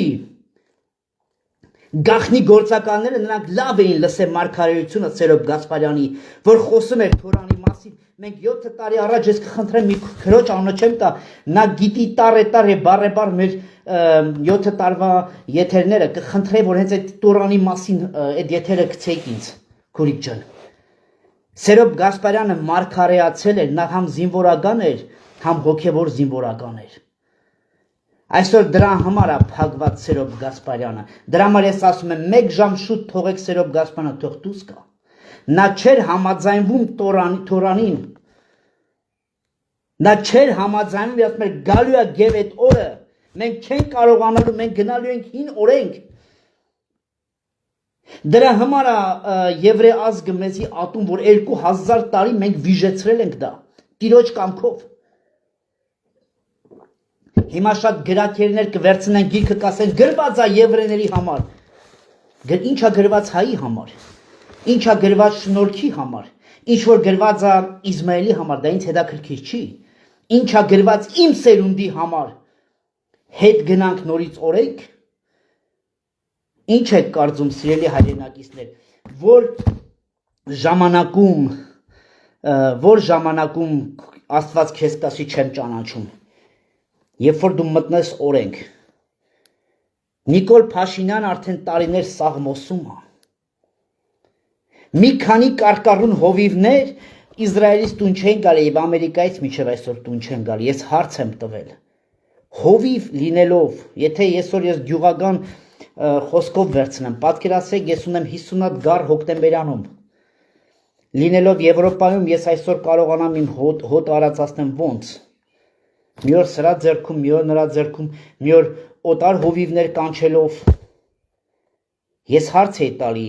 գաղտնի գործականները նրանք լավ էին լսել մարգարեությունը Սերոբ Գասպարյանի, որ խոսում էր Թորանի մասին, մենք 7 տարի առաջ ես կխնդրեմ մի քրոջ անունը չեմ տա, նա գիտի տառ բառ մեր 7 տարվա եթերները, կխնդրեմ, որ հենց այդ Տորանի մասին այդ եթերը գցեիք ինձ, քուրիկ ջան։ Սերոբ Գասպարյանը մարգարեացել էր, նա համ զինվորական էր, համ հոգևոր զինվորական էր։ Այսօր դրա համար է փակված Սերոբ Գասպարյանը, դրա համար ես ասում եմ, 1 ժամ շուտ թողեք Սերոբ Գասպարյանը, թող դուրս գա։ Նա չէր համաձայնվում Թորանին, նա չէր համաձայնվում, ասում էր գալու է գև այդ օրը, մենք չենք կարողանալու, մենք գնալու ենք հին օրենք։ Դրա համար է եվրե ազգը մեզի ատում, որ 2000 տարի մենք վիժեցրել ենք դա, Տիրոջ կամքով։ Հիմա շատ գրաքերներ կվերցնեն գիրքը կասեն գրված է եվրեների համար, ինչ է գրված հայի համար, ինչ է գրված շնորհքի համար, ինչ որ գրված է Իսմայելի համար, դա ինձ հետաքրքիր չի, ինչ է գրված իմ սերունդի համար, հետ գնանք նորից օրենք, ինչ եք կարծում սիրելի հայրենակիցներ, որ ժամանակում Աստված քեզ կասի չեմ ճանաչում, երբ որ դու մտնես օրենք, Նիկոլ Փաշինյան արդեն տարիներ սաղմոսում է, մի քանի կարկառուն հովիվներ Իսրայելից տուն չեն գալի և Ամերիկայից մինչև այսօր տուն չեն գալի, ես հարց եմ տվել, հովիվ լինելով, եթե այսօր ես գյուղական խոսքով վերցնեմ, պատկերացրեք ես ունեմ 50 հատ գառ Հոկտեմբերյանում, լինելով Եվրոպայում ես այսօր կարողանամ իմ հոտ արածացնեմ ոնց, մի օր սրա ձեռքում, մի օր նրա ձեռքում, մի օր օտար հովիվներ կանչելով, ես հարց էի տալի,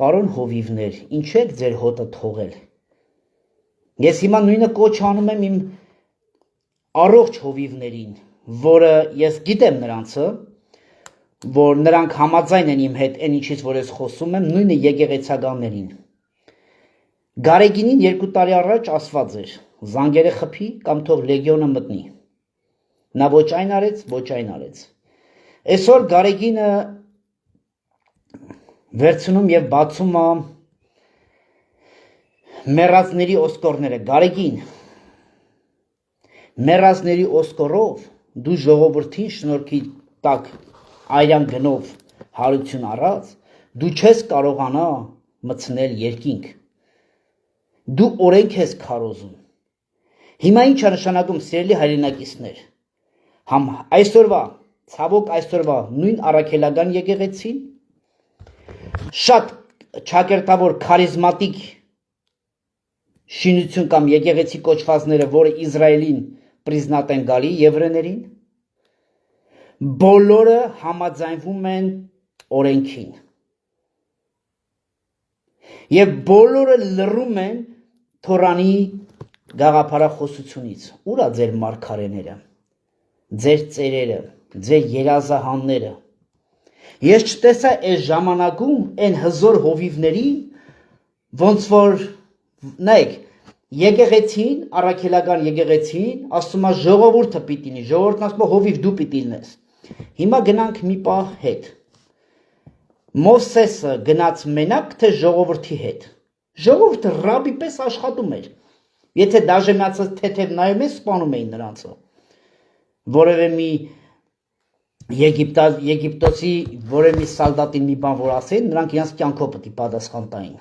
պարոն հովիվներ, ինչ եք ձեր հոտը թողել, ես հիմա նույնը կոչ անում եմ իմ առողջ հովիվներին, որը ես գիտեմ նրանցը, որ նրանք համաձայն են իմ հետ այն ինչից, որ ես խոսում եմ, նույնը եկեղեցականներին։ Գարեգինին 2 տարի առաջ ասված էր, զանգերը խփի կամ թող լեգիոնը մտնի։ Նա ոչ այն արեց, ոչ այն արեց։ Այսօր Գարեգինը վերցնում և բացում է մեռածների օսկորները, Գարեգին, մեռածների օսկորով դու ժողովրդին շնորհքի տակ այրան գնով հարություն առած, դու չես կարողանա մտցնել երկինք, դու օրենք ես քարոզում։ Հիմա ինչ է նշանակում սիրելի հայրենակիցներ, համ այսօրվա, ցավոք այսօրվա նույն առաքելական եկեղեցին, շատ ճակերտավոր քարիզմատիկ շինություն կամ եկեղեցի կոչվածները, որը Իսրայելին պրիզնատ են գալի եվրեներին, բոլորը համաձայնվում են օրենքին և բոլորը լռում են Թորանի գաղափարախոսությունից, ուր է ձեր մարգարեները, ձեր ծերերը, ձեր երազահանները, ես չտեսա այս ժամանակում այն հզոր հովիվներին, ոնց որ նայեք, եկեղեցին, առաքելական եկեղեցին, ասում է ժողովուրդը պիտի լինի, ժողովուրդն ասում է հովիվ դու պիտի լինես։ Հիմա գնանք մի պահ հետ։ Մովսեսը գնաց մենակ, թե ժողովրդի հետ։ Ժողովուրդը ռաբի պես աշխատում էր։ Եթե դաժե միացած թեթև նայում ես, սպանում էին նրանցը։ Որևէ մի Եգիպտոսի որևէ մի սալդատին մի բան որ ասեին, նրանք իրենց կյանքով պետք է պատասխան տային։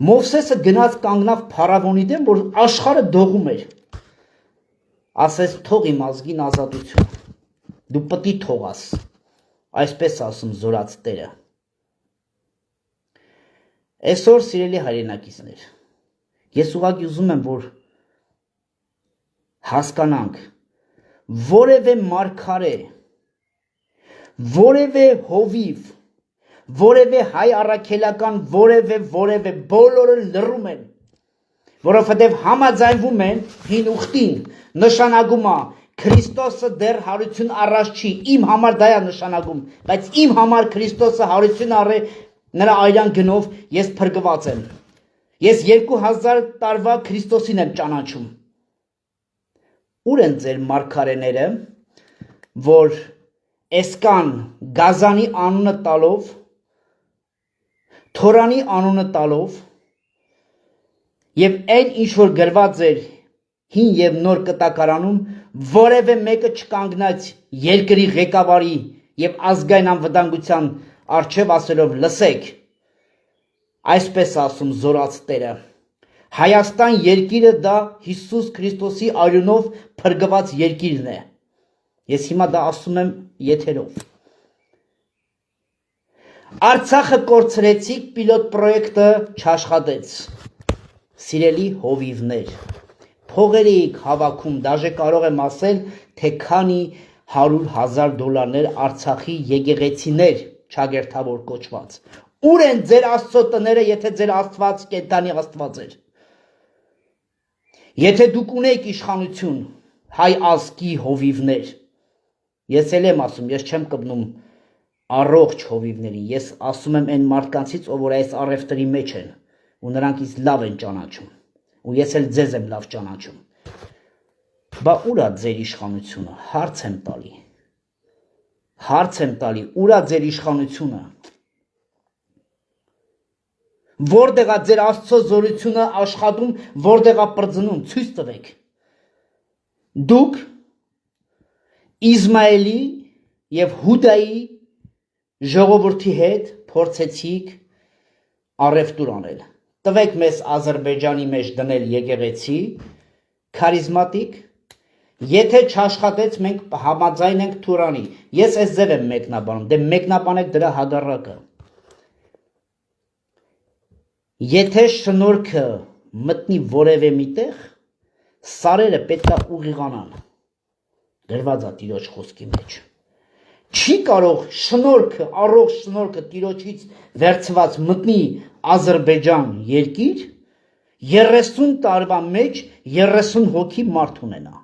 Մովսեսը գնաց կանգնավ փարավոնի դեմ, որ աշխարհը դողում էր։ Ասես թող իմ ազգին ազատություն։ Դու պետք է թողաս։ Այսպես ասում զորաց Տերը։ Այսօր սիրելի հայրենակիցներ, ես ուղղակի ուզում եմ, որ հասկանանք, որևէ մարգարե, որևէ հովիվ, որևէ հայ առաքելական, որևէ բոլորը լռում են, որովհետև համաձայնվում են հին ուխտին, նշանակում է Քրիստոսը դեռ հարություն առաջ չի, իմ համար դա է նշանակում, բայց իմ համար Քրիստոսը հարություն առ է նրա այրան գնով ես փրկված եմ։ Ես 2000 տարվա Քրիստոսին եմ ճանաչում։ Ուր են ձեր մարգարեները, որ Էսկան Գազանի անունը տալով, Թորանի անունը տալով եւ այն ինչ որ գրված էր հին եւ նոր կտակարանում, որևէ մեկը չկանգնած երկրի ղեկավարի եւ ազգային անվտանգության արչեւ ասելով լսեք, այսպես ասում զորաց Տերը, Հայաստան երկիրը դա Հիսուս Քրիստոսի արյունով փրկված երկիրն է։ Ես հիմա դա ասում եմ եթերով։ Արցախը կորցրեցիք, պիլոտ պրոյեկտը չաշխատեց։ Սիրելի հովիվներ, փողեր էիք հավաքում, դաժե կարող եմ ասել, թե քանի $100,000 Արցախի եկեղեցիներ չագերթավոր կոչված։ Ուր են ձեր Աստծո տները, եթե ձեր Աստված կենդանի Աստված էր։ Եթե դուք ունեիք իշխանություն, հայ ազգի հովիվներ, ես էլ եմ ասում, ես չեմ կպնում առողջ հովիվներին, ես ասում եմ այն մարդկանցից, ով որ այս առևտրի մեջ են, ու նրանք ինձ լավ են ճանաչում, ու ես էլ ձեզ եմ լավ ճանաչում։ Բա ուր է ձեր իշխանությունը, հարց եմ տալի, ուր է ձեր իշխանությունը, որտեղ է ձեր Աստծո զորությունը աշխատում, որտեղ է պրծնում, ցույց տվեք։ Դուք Իսմայելի եւ Հուդայի ժողովրդի հետ փորձեցիք առևտուր անել։ Տվեք մեզ Ադրբեջանի մեջ դնել եկեղեցի, քարիզմատիկ, եթե չաշխատեց մենք համաձայն ենք Թուրանի։ Ես այս ձև եմ մեկնաբանում, դե մեկնաբանեք դրա հակառակը։ Եթե շնորհքը մտնի որևէ միտեղ, սարերը պետք է ուղիղանան։ Գրված է Տիրոջ խոսքի մեջ։ Չի կարող շնորհքը, առողջ շնորհքը Տիրոջից վերցված մտնի Ադրբեջան երկիր, 30 տարվա մեջ 30 հոգի մարդ ունենա։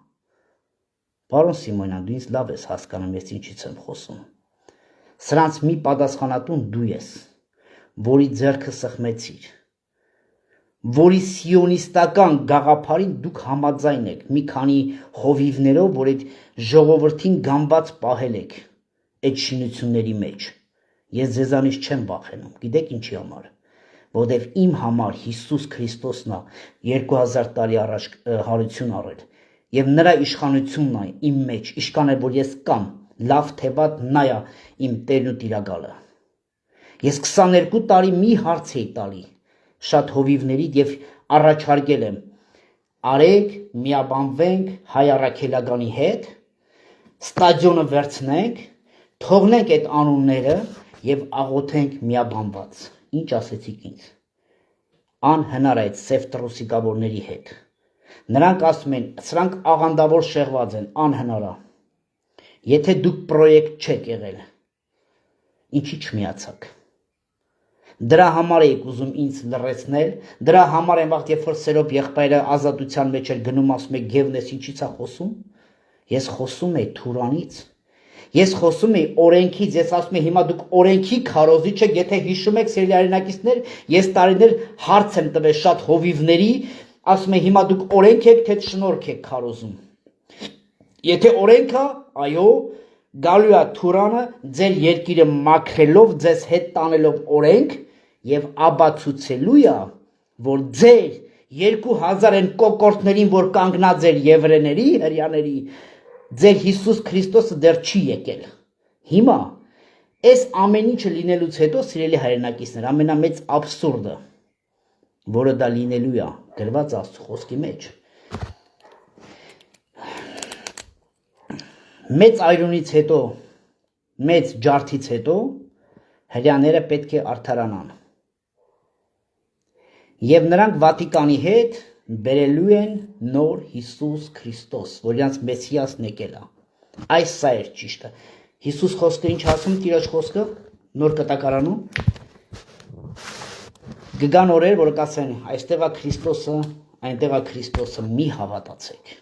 Պարոն Սիմոնյան, դու ինձ լավ ես հասկանում, ես ինչից եմ խոսում։ Սրանց մի պատասխանատուն դու ես, որի ձեռքը սխմեցիր, որի սիոնիստական գաղափարին դուք համաձայն եք, մի քանի հովիվներով, որ այդ ժողովրդին գամբած պահել եք այդ շինությունների մեջ։ Ես ձեզանից չեմ վախենում, գիտեք ինչի համար, որովհետև իմ համար Հիսուս Քրիստոսն է 2000 տարի առաջ հարություն առել, եւ նրա իշխանությունն է իմ մեջ, իշքան է, որ ես կամ, լավ թե վատ նա է իմ Տերն ու Տիրակալը։ Ես 22 տարի մի հարց էի տալի շատ հովիվներից եւ առաջարկել եմ արեք միաբանվենք հայ առաքելականի հետ, ստադիոնը վերցնենք, թողնենք այդ անունները եւ աղոթենք միաբանված։ Ինչ ասեցիք ինձ։ Անհնար է այդ սև տրոսիկավորների հետ։ Նրանք ասում են, սրանք աղանդավոր շեղված են, անհնար է։ Եթե դուք պրոյեկտ չեք եղել, ինչի չմիացաք։ Դրա համար եք ուզում ինձ լռեցնել, դրա համար եմ վաղ երբ որ Սերոբ եղբայրը ազատության մեջ էր գնում, ասում եք Գևնես ինչից է խոսում։ Ես խոսում եի Թուրանից։ Ես խոսում եի օրենքից, ես ասում եմ հիմա դուք օրենքի քարոզիչ եք, եթե հիշում եք սիրելի հայրենակիցներ, ես տարիներ հարց եմ տվել շատ հովիվների, ասում եմ հիմա դուք օրենք եք, թե շնորհք եք քարոզում։ Եթե օրենքը, այո, գալու է Թուրանը ձեր երկիրը մաքրելով, ձեզ հետ տանելով օրենք եւ աբացուցելու է, որ ձեր 2000 են կոկորտներին, որ կանգնած էր եվրեների, հрьяաների, ձեր Հիսուս Քրիստոսը դեռ չի եկել։ Հիմա այս ամեն ինչը լինելուց հետո, սիրելի հայրենակիցներ, ամենամեծ աբսուրդը, որը դա լինելու է գրված Աստծո խոսքի մեջ։ Մեծ այրունից հետո, մեծ ջարդից հետո հրեաները պետք է արդարանան։ Եվ նրանք Վատիկանի հետ բերելու են նոր Հիսուս Քրիստոս, որ իրանց Մեսիասն եկել է։ Այս սա էր ճիշտը։ Հիսուս խոսքը ինչ ասում, Տիրոջ խոսքը նոր կտակարանում գգան օրեր, որ կասեն, այստեղ է Քրիստոսը, այնտեղ է Քրիստոսը, մի հավատացեք։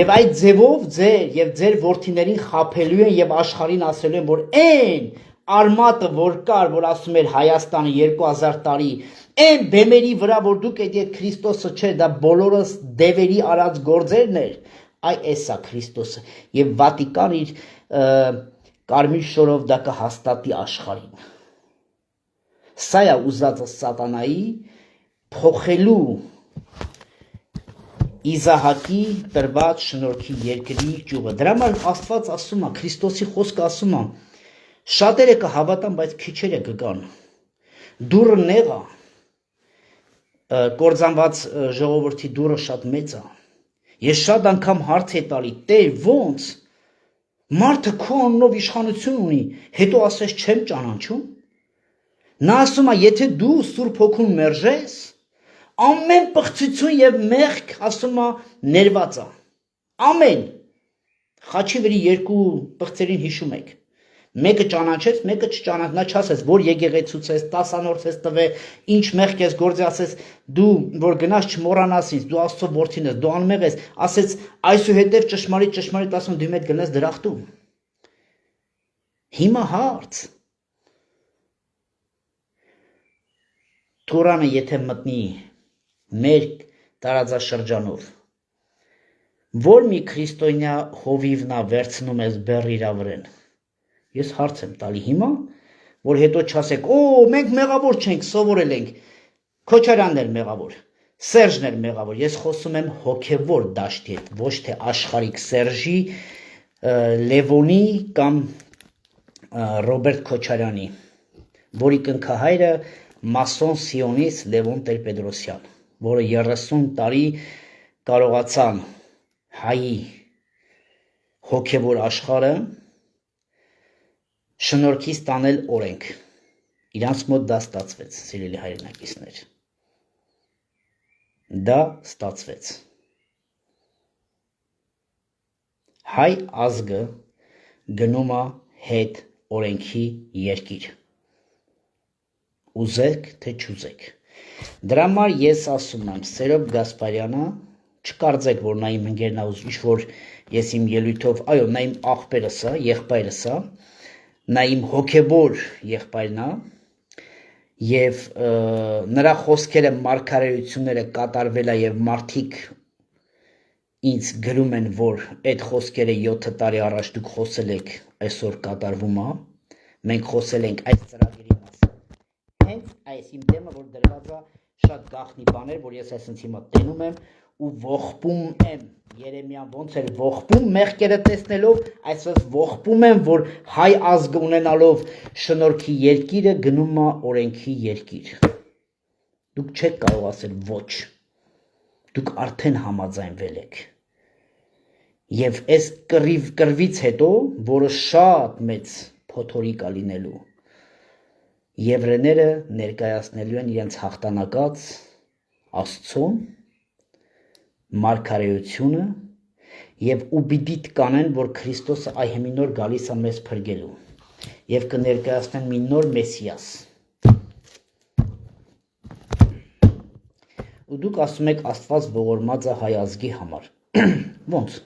Եվ այդ ձևով ձեր եւ ձեր որդիներին խաբելու են եւ աշխարհին ասելու են, որ այն արմատը, որ կար, որ ասում էր Հայաստանը 2000 տարի, այն բեմերի վրա, որ դուք այդ Քրիստոսը չէ, դա բոլորս դևերի արած գործերն էր, այ էսա Քրիստոսը եւ Վատիկան իր կարմիր շորով դա կհաստատի աշխարհին։ Սա է ուզածը սատանայի փոխելու Իզահակի տրված շնորհքի երկրի ճյուղը։ Դրա համար Աստված ասում է, Քրիստոսի խոսքը ասում է, շատերը կհավատան, բայց քիչերը կգան։ Դուրը նեղ է, կործանված ժողովրդի դուրը շատ մեծ է։ Ես շատ անգամ հարց է տալի, Տեր, ոնց մարդը քո անունով իշխանություն ունի, հետո ասես չեմ ճանաչում։ Նա ասում է, եթե դու Սուրբ Հոգուն մերժես, ամեն պղծություն եւ մեղք ասում է ներված է։ Ամեն խաչի վրի երկու պղծերին հիշում եք։ Մեկը ճանաչես, մեկը չճանաչ, նա չասես, որ եկեղեցուց ես, 10-անորդ ես տվե, ինչ մեղք ես գործի, ասես, դու որ գնաս չմոռանաս ինձ, դու Աստծո որդին ես, դու անմեղ ես, ասես, այսուհետև ճշմարիտ ասում դու մեծ գնաս դրախտում։ Հիմա հարց։ Թուրանը եթե մտնի մեր տարածաշրջանով, որ մի քրիստոնյա հովիվնա վերցնում ես բեռ իրա վրեն, ես հարց եմ տալի հիմա, որ հետո չասեք, մենք մեղավոր չենք, սովորել ենք, Քոչարյանն էր մեղավոր, Սերժն էր մեղավոր, ես խոսում եմ հոգևոր դաշտի հետ, ոչ թե աշխարհիկ Սերժի, Լևոնի կամ Ռոբերտ Քոչարյանի, որի կնքահայրը մասոն սիոնիստ Լևոն Տեր-Պետրոսյան, որը 30 տարի կարողացան հայի հոգևոր աշխարհը շնորհքի ստանել օրենք։ Իրանց մոտ դա ստացվեց, սիրելի հայրենակիցներ։ Դա ստացվեց։ Հայ ազգը գնում է հետ օրենքի երկիր։ Ուզեք, թե չուզեք։ Դրա համար ես ասում եմ, Սերոբ Գասպարյանը, չկարծեք, որ նա իմ ընկերն է, ինչ որ ես իմ ելույթով, այո, նա իմ աղբերս է, եղբայրս է, նա իմ հոգևոր եղբայրն է, եւ նրա խոսքերը, մարգարեությունները կատարվել է եւ մարդիկ ինձ գրում են, որ այդ խոսքերը 7 տարի առաջ դուք խոսել եք, այսօր կատարվում է, մենք խոսել ենք այս ծրագրի մասին։ Հենց այս իմ դեմը, որ դրված է շատ գաղտնի բաներ, որ ես այսպես հիմա տենում եմ ու ողբում եմ, Երեմիան ոնց էր ողբում մեղքերը տեսնելով, այսպես ողբում եմ, որ հայ ազգը ունենալով շնորհքի երկիրը գնում է օրենքի երկիր։ Դուք չեք կարող ասել ոչ, դուք արդեն համաձայնվել եք։ Եվ այս կռվից հետո, որը շատ մեծ փոթորիկ է լինելու, եվրեները ներկայացնելու են իրենց հաղթանակած Աստծուն, մարգարեությունը եւ ուբիդիտ կանեն, որ Քրիստոսը այ մի նոր գալիս է մեզ փրկելու եւ կներկայացնեն մի նոր Մեսիաս։ Ու դուք ասում եք Աստված ողորմած է հայ ազգի համար։ Ոնց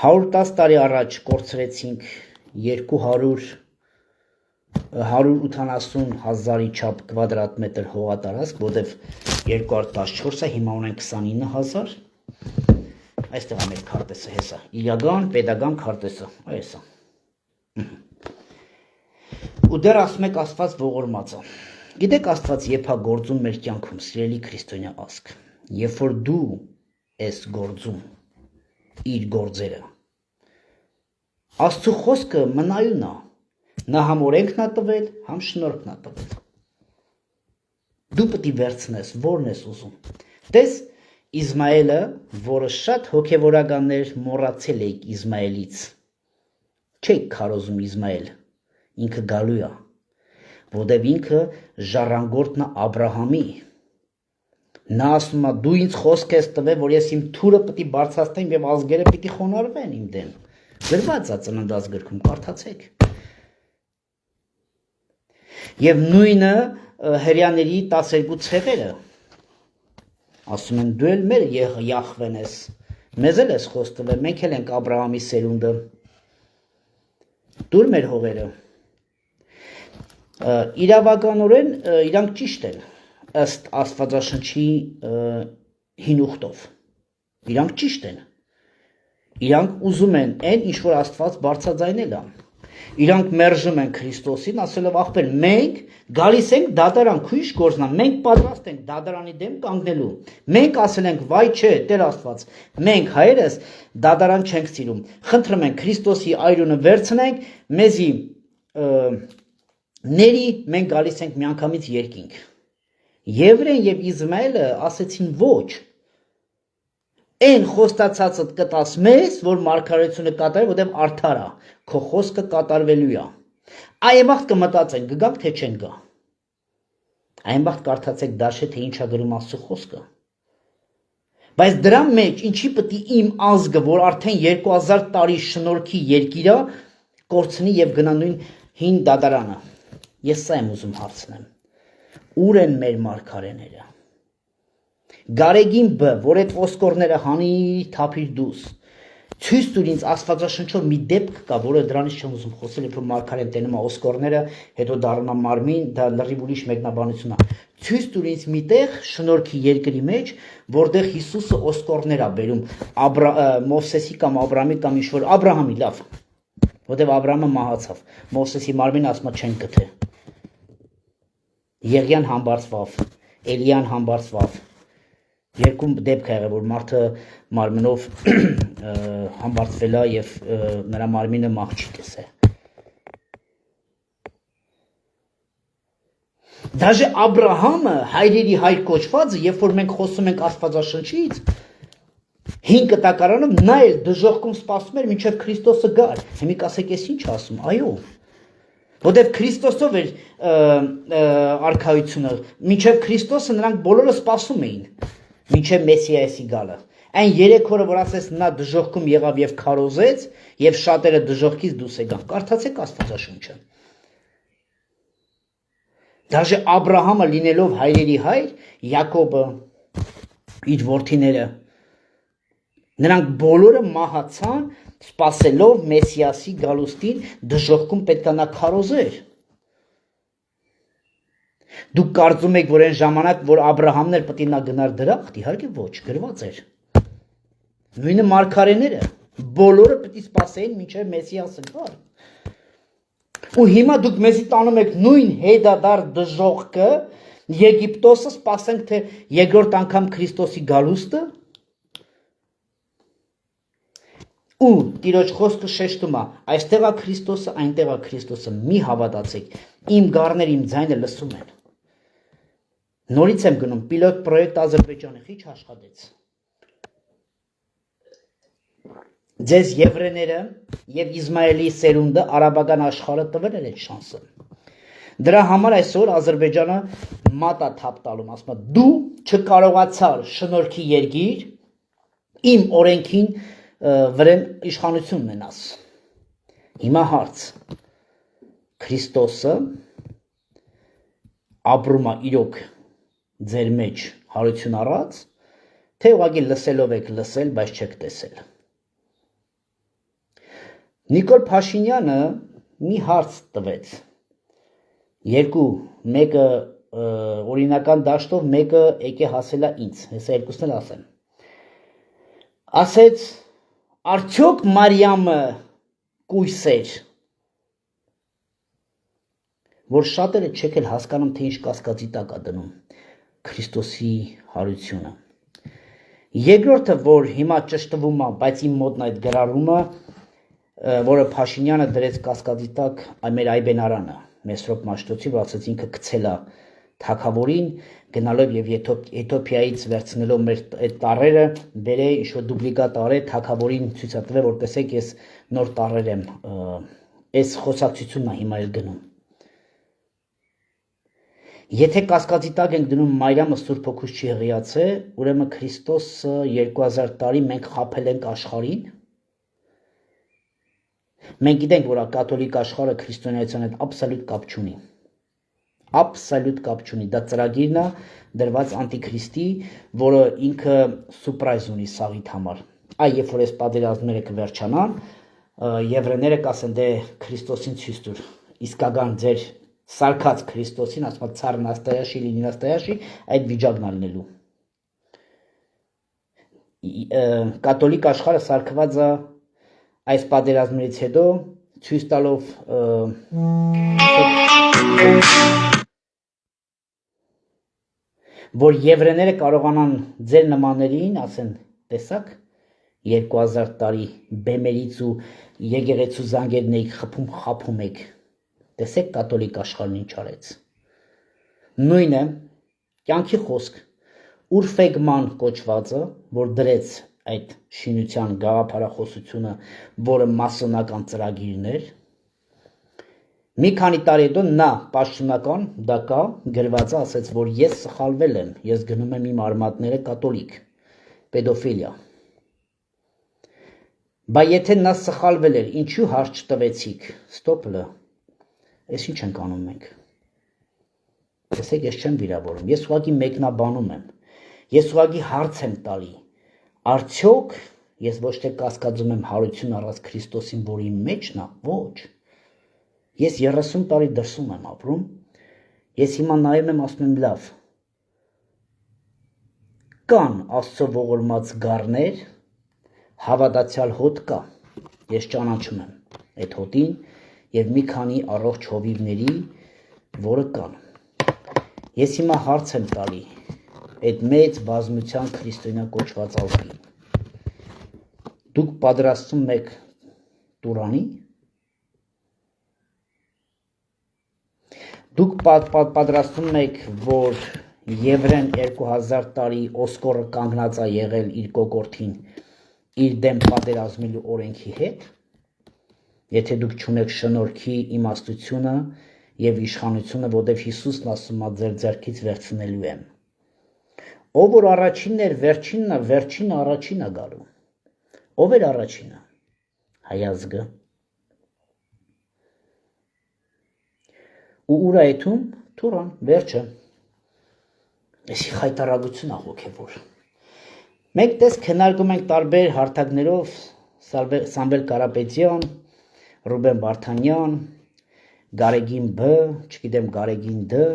110 տարի առաջ կորցրեցինք 180,000-ի չափ կվադրատմետր հողատարածք, որտեղ 214 է, հիմա ունենք 29,000։ Այստեղ է մեր քարտեզը, հեսա, իրական, պետական քարտեզը, այսա։ Ու դեռ ասում եք Աստված ողորմած է։ Գիտեք Աստված երբ է գործում մեր կյանքում, սիրելի քրիստոնյա ազգ, երբ որ դու ես գործում իր գործերը, Աստծո խոսքը մնայուն է, նա համ օրենքն է տվել, համ շնորհքն է տվել։ Դու պետք է վերցնես, որն ես ուզում։ Տես Իսմայելը, որը շատ հոգևորականներ մոռացել էիք Իսմայելից։ Չեք քարոզում Իսմայել, ինքը գալու է, որտեվ ինքը ժառանգորդն է Աբրահամի։ Նա ասում է, դու ինձ խոսք ես տվել, որ ես իմ թուրը պետք է բարձրացնեմ եւ ազգերը պետք է խոնարհվեն իմ դեմ։ Գրված է Ծննդոց գրքում, կարդացեք։ Եվ նույնը հрьяաների 12 ցեղերը ասում են դու էլ մեր Յահվեն ես, մեզ էլ ես խոսք տվել, մենք էլ ենք Աբրահամի սերունդը։ Դուր մեր հողերը։ Իրավականորեն իրանք ճիշտ են ըստ Աստվածաշնչի հին ուխտով։ Իրանք ճիշտ են։ Իրանք ուզում են այն, ինչ որ Աստված բարձրաձայնել է։ Իրանք մերժում են Քրիստոսին, ասելով ախպեր, մենք գալիս ենք դատարան, քույժ գործնա, մենք պատրաստ ենք դատարանի դեմ կանգնելու։ Մենք ասել ենք, վայ չէ, Տեր Աստված, մենք հայերս դատարան չենք սիրում։ Խնդրում ենք Քրիստոսի այրունը վերցնենք, մեզի ների մենք գալիս ենք միանգամից երկինք։ Եվրեն եւ Իսմայելը ասեցին ոչ։ Այն խոստացածը կտաս մեզ, որ մարգարեությունը կատարի, որտեղ արդար է, քո խոսքը կատարվելու է։ Այն վաղ կմտածենք, կգանք թե չեն գա։ Այն վաղ կարդացեք դաշե թե ինչա գրում Աստծո խոսքը։ Բայց դրա մեջ ինչի պետք է իմ ազգը, որ արդեն 2000 տարի շնորհքի երկիր է, կորցնի եւ գնա նույն հին դատարանը։ Ես սա եմ ուզում հարցնեմ։ Ուր են մեր մարգարեները։ Գարեգին B, որ այդ ոսկորները հանի թափիր դուս։ Ցույց տուր ինձ Աստվածաշնչով մի դեպք կա, որը դրանից չեմ ուզում խոսել, երբ որ մարգարեն տենում է ոսկորները, հետո դառնում է մարմին, դա լրիվ ուրիշ մեկնաբանություն է։ Ցույց տուր ինձ մի տեղ շնորհքի երկրի մեջ, որտեղ Հիսուսը ոսկորներ է բերում Մովսեսի կամ Աբրահամի կամ ինչ-որ Աբրահամի, լավ, որտեղ Աբրահամը մահացավ։ Մովսեսի մարմինը ասում է չեն գթե։ Եղիան համբարձվավ, Էլիան համբարձվավ։ Երկու դեպք է եղել, որ մարդը մարմնով համբարձվել է եւ նրա մարմինը մահճիկես է։ Դաժե Աբրահամը հայրերի հայր կոչվածը, երբ որ մենք խոսում ենք Աստվածաշնչից, 5 կտակարանով նա էլ դժոխքում սպասում էր մինչև Քրիստոսը գար։ Հիմա կասեք, ես ինչ ասում, այո։ Որտեւ Քրիստոսով էր արքայությունը, մինչև Քրիստոսը նրանք բոլորը սպասում էին, մինչև Մեսիայեսի գալը։ Այն 3 օրը, որ ասես նա դժոխքում եղավ եւ քարոզեց, եւ շատերը դժոխքից դուրս եկան։ Կարդացեք Աստվածաշունչը։ Դաժե Աբրահամը լինելով հայրերի հայր, Յակոբը, իր որդիները, նրանք բոլորը մահացան, սպասելով Մեսիասի գալուստին, դժոխքում պետք է նա քարոզեր։ Դուք կարծում եք, որ այն ժամանակ, որ Աբրահամն էր պետք է նա գնար դրախտ, իհարկե ոչ, գրված էր։ Նույնը մարգարեները, բոլորը պետք է սպասեին մինչև Մեսիասը գար։ Ու հիմա դուք մեզի տանում եք նույն հետադարձ դժոխքը, Եգիպտոսը սպասենք թե երկրորդ անգամ Քրիստոսի գալուստը։ Ու Տիրոջ խոսքը շեշտում է, այստեղ է Քրիստոսը, այնտեղ է Քրիստոսը, մի հավատացեք, իմ գառները իմ ձայնը լսում են։ Նորից եմ գնում, պիլոտ պրոյեկտ Ադրբեջանը քիչ աշխատեց։ Ձեզ եվրեները եւ Իսմայելի սերունդը արաբական աշխարհը տվել են այդ շանսը։ Դրա համար այսօր Ադրբեջանը մատա թափ տալում, ասում է դու չկարողացար շնորհքի երկիր իմ օրենքին վրան իշխանություն ունենաս։ Հիմա հարց։ Քրիստոսը ապրում է իրոք ձեր մեջ հարություն առած, թե ուղղակի լսելով եք լսել, բայց չեք տեսել։ Նիկոլ Փաշինյանը մի հարց տվեց։ Երկու, մեկը օրինական դաշտով, մեկը եկե հասել է ինձ, հեսա երկուսն էլ ասեմ։ Ասեց, արդյոք Մարիամը կույս էր, որ շատերը չեք էլ հասկանում, թե ինչ կասկածի տակ է դնում Քրիստոսի հարությունը։ Երկրորդը, որ հիմա ճշտվում է, բայց իմ մոտն այդ գրառումը, որը Փաշինյանը դրեց կասկածի տակ մեր Այբենարանը, Մեսրոպ Մաշտոցի, որ ասեց ինքը գցել է թագավորին, գնալով եւ Եթոպիայից վերցնելով մեր այդ տառերը, բերե ինչ-որ դուպլիկատ տարե թագավորին ցույց տվե, որ տեսեք ես նոր տառեր եմ, այս խոսակցությունն է հիմա էլ գնում։ Եթե կասկածի տակ ենք դնում Մարիամը Սուրբ Հոգուց չի հղիացե, ուրեմն Քրիստոսը 2000 տարի մենք խաբել ենք աշխարհին։ Մենք գիտենք, որ կաթոլիկ աշխարհը քրիստոնեության հետ աբսոլյուտ կապ չունի։ Աբսոլյուտ կապ չունի։ Դա ծրագիրն է դրված անտիքրիստի, որը ինքը սուրպրայզ ունի սաղիթ համար։ Այ երբ որ այս պատերազմները կվերջանան, եվրեները կասեն դե Քրիստոսին ցույց տուր, իսկական ձեր սարքած Քրիստոսին, ասում ցար նաստայաշի լինի նաստայաշի, այդ վիճակն է լինելու։ Կաթոլիկ աշխարհը սարքված է այս պատերազմներից հետո ցույց տալով որ եվրեները կարողանան ձեր նմաններին ասեն, տեսակ 2000 տարի բեմերից ու եկեղեցու զանգերն եք խփում եք, տեսեք կաթոլիկ աշխարհն ինչ արեց։ Նույնը կյանքի խոսք Ուրֆեգման կոչվածը, որ դրեց այդ շինության գաղափարախոսությունը, որը մասոնական ծրագիրն էր, մի քանի տարի հետո նա պաշտոնական դա կա գրված է, ասեց, որ ես սխալվել եմ, ես գնում եմ իմ արմատները կաթոլիկ, պեդոֆիլիա։ Բայց եթե նա սխալվել էր, ինչու հարց չտվեցիք, ստոպլը, ես ինչ ենք անում մենք։ Տեսեք, ես չեմ վիրավորում, ես ուղղակի մեկնաբանում եմ, ես ուղղակի հարց եմ տալի, արդյոք ես ոչ թե կասկածում եմ հարություն առած Քրիստոսին, որի մեջն է, ոչ, ես 30 տարի դրսում եմ ապրում, ես հիմա նայում եմ, ասում եմ լավ, կան Աստծո ողորմած գառներ, հավատացյալ հոտ կա, ես ճանաչում եմ այդ հոտին և մի քանի առողջ հովիվների, որը կան։ Ես հիմա հարց եմ տալի այդ մեծ բազմության քրիստոնյա կոչված ազգին։ Դուք պատրաստում եք Տուրանի։ Դուք պատրաստում եք, որ Եվրեն 2000 տարի Օսկորը կանգնած է եղել իր կոկորդին, իր դեմ պատերազմելու օրենքի հետ, եթե դուք չունեք շնորհքի իմաստությունը և իշխանությունը, որտև Հիսուսն ասում է ձեր ձեռքից վերցնելու եմ։ Ով որ առաջինն էր, վերջինն է, վերջինը առաջին է գալու։ Ով էր առաջինը։ Հայ ազգը։ Ու ուր այդում Թուրան, վերջը։ Էսի խայտարագություն է հոգևոր։ Մենք տես քննարկում ենք տարբեր հարթակներով Սամվել Կարապետյան, Ռուբեն Վարդանյան, Գարեգին Բ, չգիտեմ Գարեգին Դ,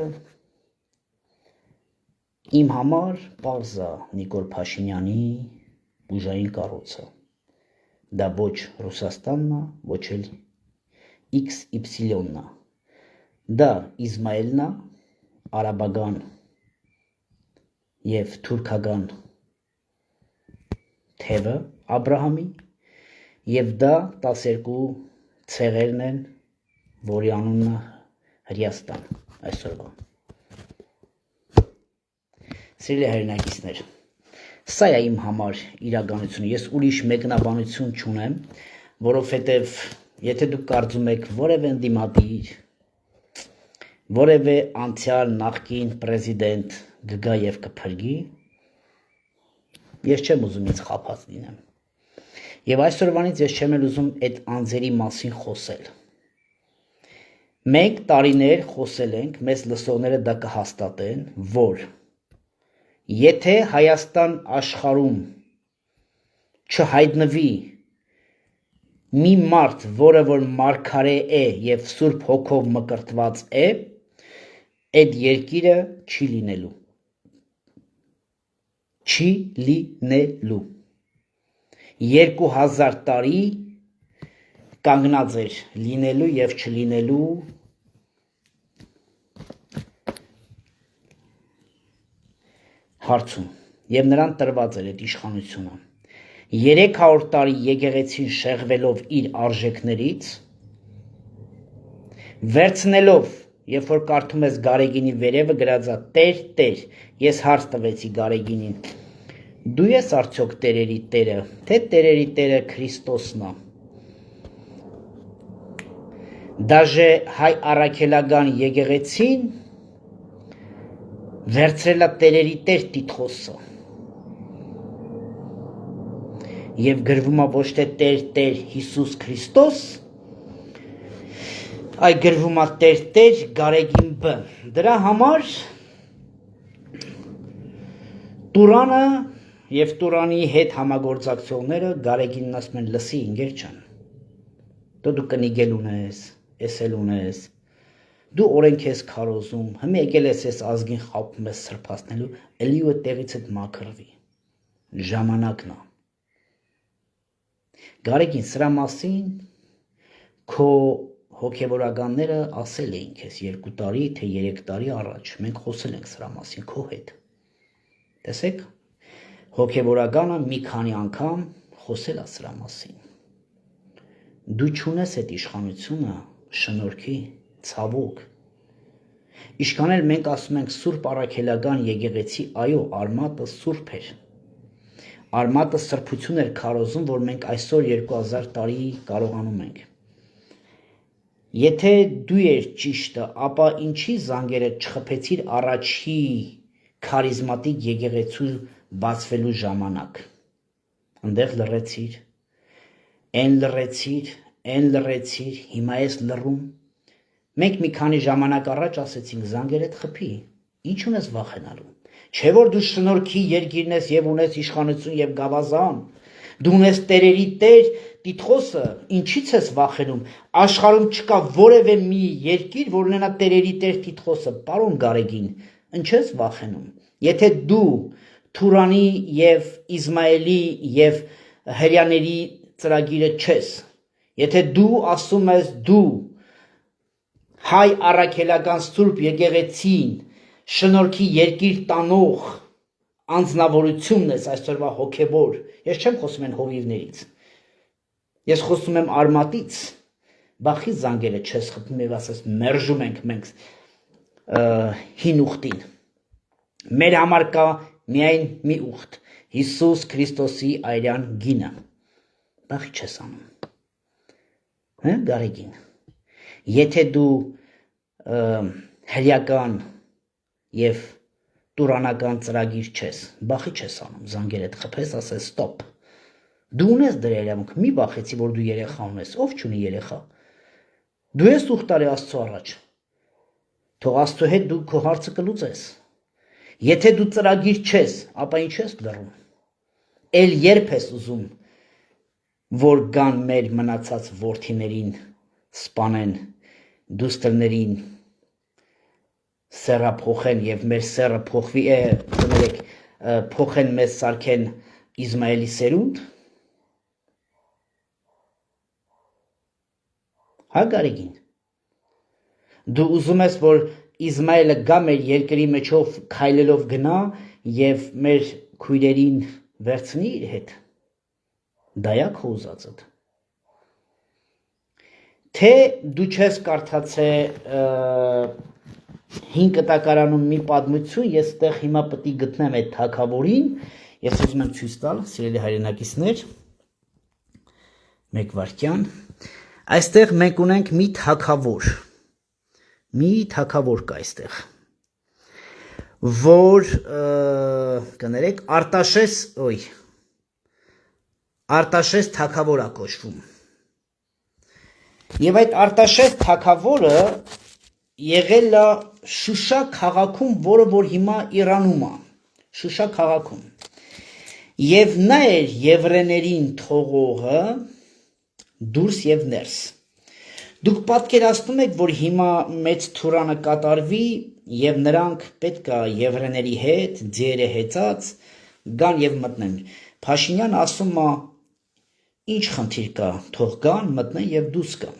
իմ համար պարզ է Նիկոլ Փաշինյանի ուժային կառույցը։ Դա ոչ Ռուսաստանն է, ոչ էլ XY-ն է։ Դա Իսմայելն է, արաբական և թուրքական թևը Աբրահամի, և դա 12 ցեղերն են, որի անունն է Հրեաստան այսօրվա։ Սիրելի հայրենակիցներ, սա է իմ համար իրականությունը, ես ուրիշ մեկնաբանություն չունեմ, որովհետև եթե դուք կարծում եք որևէ ընդդիմադիր, որևէ անցյալ նախկին պրեզիդենտ կգա և կփրկի, ես չեմ ուզում ինձ խաբած լինեմ։ Եվ այսօրվանից ես չեմ էլ ուզում այդ անձերի մասին խոսել։ Մենք տարիներ խոսել ենք, մեզ լսողները դա կհաստատեն, որ եթե Հայաստան աշխարհում չհայտնվի մի մարդ, որը որ մարգարե է և Սուրբ Հոգով մկրտված է, այդ երկիրը չի լինելու։ Չի լինելու։ 2000 տարի կանգնած էր լինելու և չլինելու հարցում, և նրան տրված էր այդ իշխանությունը։ 300 տարի եկեղեցին շեղվելով իր արժեքներից, վերցնելով երբ որ կարդում ես Գարեգինի վերևը գրած է Տեր, Տեր, ես հարց տվեցի Գարեգինին, դու ես արդյոք տերերի տերը, թե տերերի տերը Քրիստոսն է։ Դաժե հայ առաքելական եկեղեցին վերցրել է տերերի տեր Տիտղոսը եւ գրվում է ոչ թե Տեր, Տեր Հիսուս Քրիստոս, այ գրվում է Տեր, Տեր Գարեգին B։ Դրա համար Տուրանը եւ Տուրանի հետ համագործակցողները Գարեգինն ասում են լսի ինգեր ջան, դու կնիգել ունես, էսել ունես, դու օրենք ես քարոզում, հիմա եկել ես այս ազգին խապում ես սրբացնելու, էլի ու տեղից հետ մաքրվի, ժամանակն է։ Գարեգին, սրա մասին քո հոգևորականները ասել էին քեզ 2 տարի, թե 3 տարի առաջ, մենք խոսել ենք սրա մասին քո հետ։ Տեսեք, հոգևորականը մի քանի անգամ խոսել է սրա մասին։ Դու չունես այդ իշխանությունը, շնորհքի, ցավոք։ Ինչքան էլ մենք ասում ենք Սուրբ Առաքելական եկեղեցի, այո, արմատը սուրբ էր։ Արմատը սրբություն էր քարոզում, որ մենք այսօր 2000 տարի կարողանում ենք։ Եթե դու ես ճիշտը, ապա ինչի զանգերը չխփեցիր առաջի քարիզմատիկ եկեղեցու բացվելու ժամանակ։ Այնտեղ լռեցիր, այն լռեցիր, հիմա ես լռում։ Մենք մի քանի ժամանակ առաջ ասեցինք զանգերդ խփի, ինչ ունես վախենալու։ Չէ որ դու շնորհքի երկիրն ես եւ ունես իշխանություն եւ գավազան։ Դու ունես տերերի տեր Տիտղոսը, ինչից ես վախենում։ Աշխարհում չկա որևէ մի երկիր, որ ունենա տերերի տեր Տիտղոսը, պարոն Գարեգին, ինչ ես վախենում։ Եթե դու Թուրանի եւ Իսմայելի եւ հրյաների ծրագիրը չես, եթե դու ասում ես դու հայ առաքելական Սուրբ եկեղեցին շնորհքի երկիր տանող անձնավորությունն ես այսօրվա հոգևոր, ես չեմ խոսում են հովիվներից, ես խոսում եմ արմատից, բախի զանգերը չես խփում եւ ասես մերժում ենք մենք հին ուխտին, մեր համար կա միայն մի ուխտ, Հիսուս Քրիստոսի այրան գինը, բախի չես անում, Գարեգին, եթե դու հրյական և տուրանական ծրագիր չես, բախի չես անում, զանգերդ խփես, ասես ստոպ, դու ունես դրա իրավունք, մի բախեցի, որ դու երեխա ունես, ով չունի երեխա, դու ես ուխտարի Աստծո առաջ, թող Աստծո հետ դու քո հարցը կլուծես, եթե դու ծրագիր չես, ապա ինչ ես լռում, էլ երբ ես ուզում, որ գան մեր մնացած որդիներին սպանեն, դուստրներին սերը փոխեն և մեր սերը փոխվի, փոխեն մեզ սարքեն Իսմայելի սերունդ, հա Գարեգին, դու ուզում ես, որ Իսմայելը գա մեր երկրի մեջով քայլելով գնա և մեր քույրերին վերցնի իր հետ, դա քո ուզածդ, թե դու չես կարդացել հին կտակարանում մի պատմություն, ես ստեղ հիմա պետք է գտնեմ այդ թագավորին, ես ուզում եմ ցույց տալ, սիրելի հայրենակիցներ, մեկ վայրկյան, այստեղ մենք ունենք մի թագավոր կա այստեղ, որ կներեք Արտաշես թագավոր է կոչվում, և այդ Արտաշես թագավորը եղել է Շուշա քաղաքում, որը որ հիմա Իրանում է, Շուշա քաղաքում, և նա էր եվրեներին թողողը դուրս և ներս, դուք պատկերացնում եք, որ հիմա մեծ թուրանը կատարվի և նրանք պետք է եվրեների հետ, ձիերը հեծած, գան և մտնեն, Փաշինյանը ասում է, ինչ խնդիր կա, թող գան, մտնեն և դուրս գան,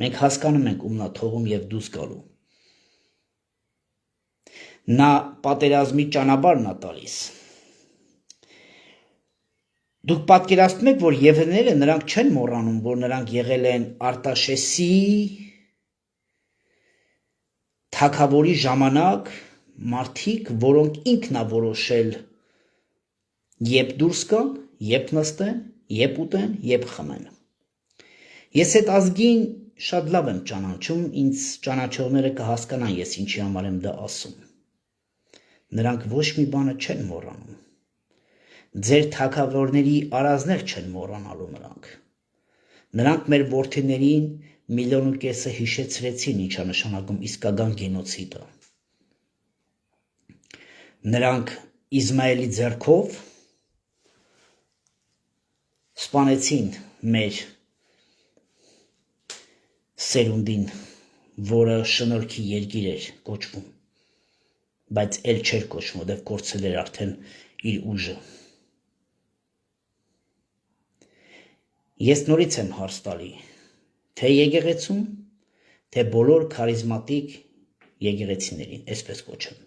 մենք հասկանում ենք ում նա թողում և դուրս գալու, նա պատերազմի ճանապարհն է տալիս, դուք պատկերացնում եք, որ եվրեները նրանք չեն մոռանում, որ նրանք եղել են Արտաշեսի թագավորի ժամանակ մարդիկ, որոնք ինքն է որոշել երբ դուրս գան, երբ նստեն, երբ ուտեն, երբ խմեն։ Ես այդ ազգին շատ լավ եմ ճանաչում, ինձ ճանաչողները կհասկանան ես ինչի համար եմ դա ասում։ Նրանք ոչ մի բանը չեն մոռանում։ Ձեր թագավորների արազներ չեն մոռանալու նրանք։ Նրանք մեր որդիներին 1,5 միլիոն հիշեցրեցին, ինչա նշանակում իսկական գենոցիդը։ Նրանք Իսմայելի ձեռքով սպանեցին մեր սերունդին, որը շնորհքի երկիր էր կոչվում, բայց էլ չէր կոչվում, որտեղ կորցրել էր արդեն իր ուժը։ Ես նորից եմ հարց տալի, թե եկեղեցուն, թե բոլոր քարիզմատիկ եկեղեցիներին, այսպես կոչեմ։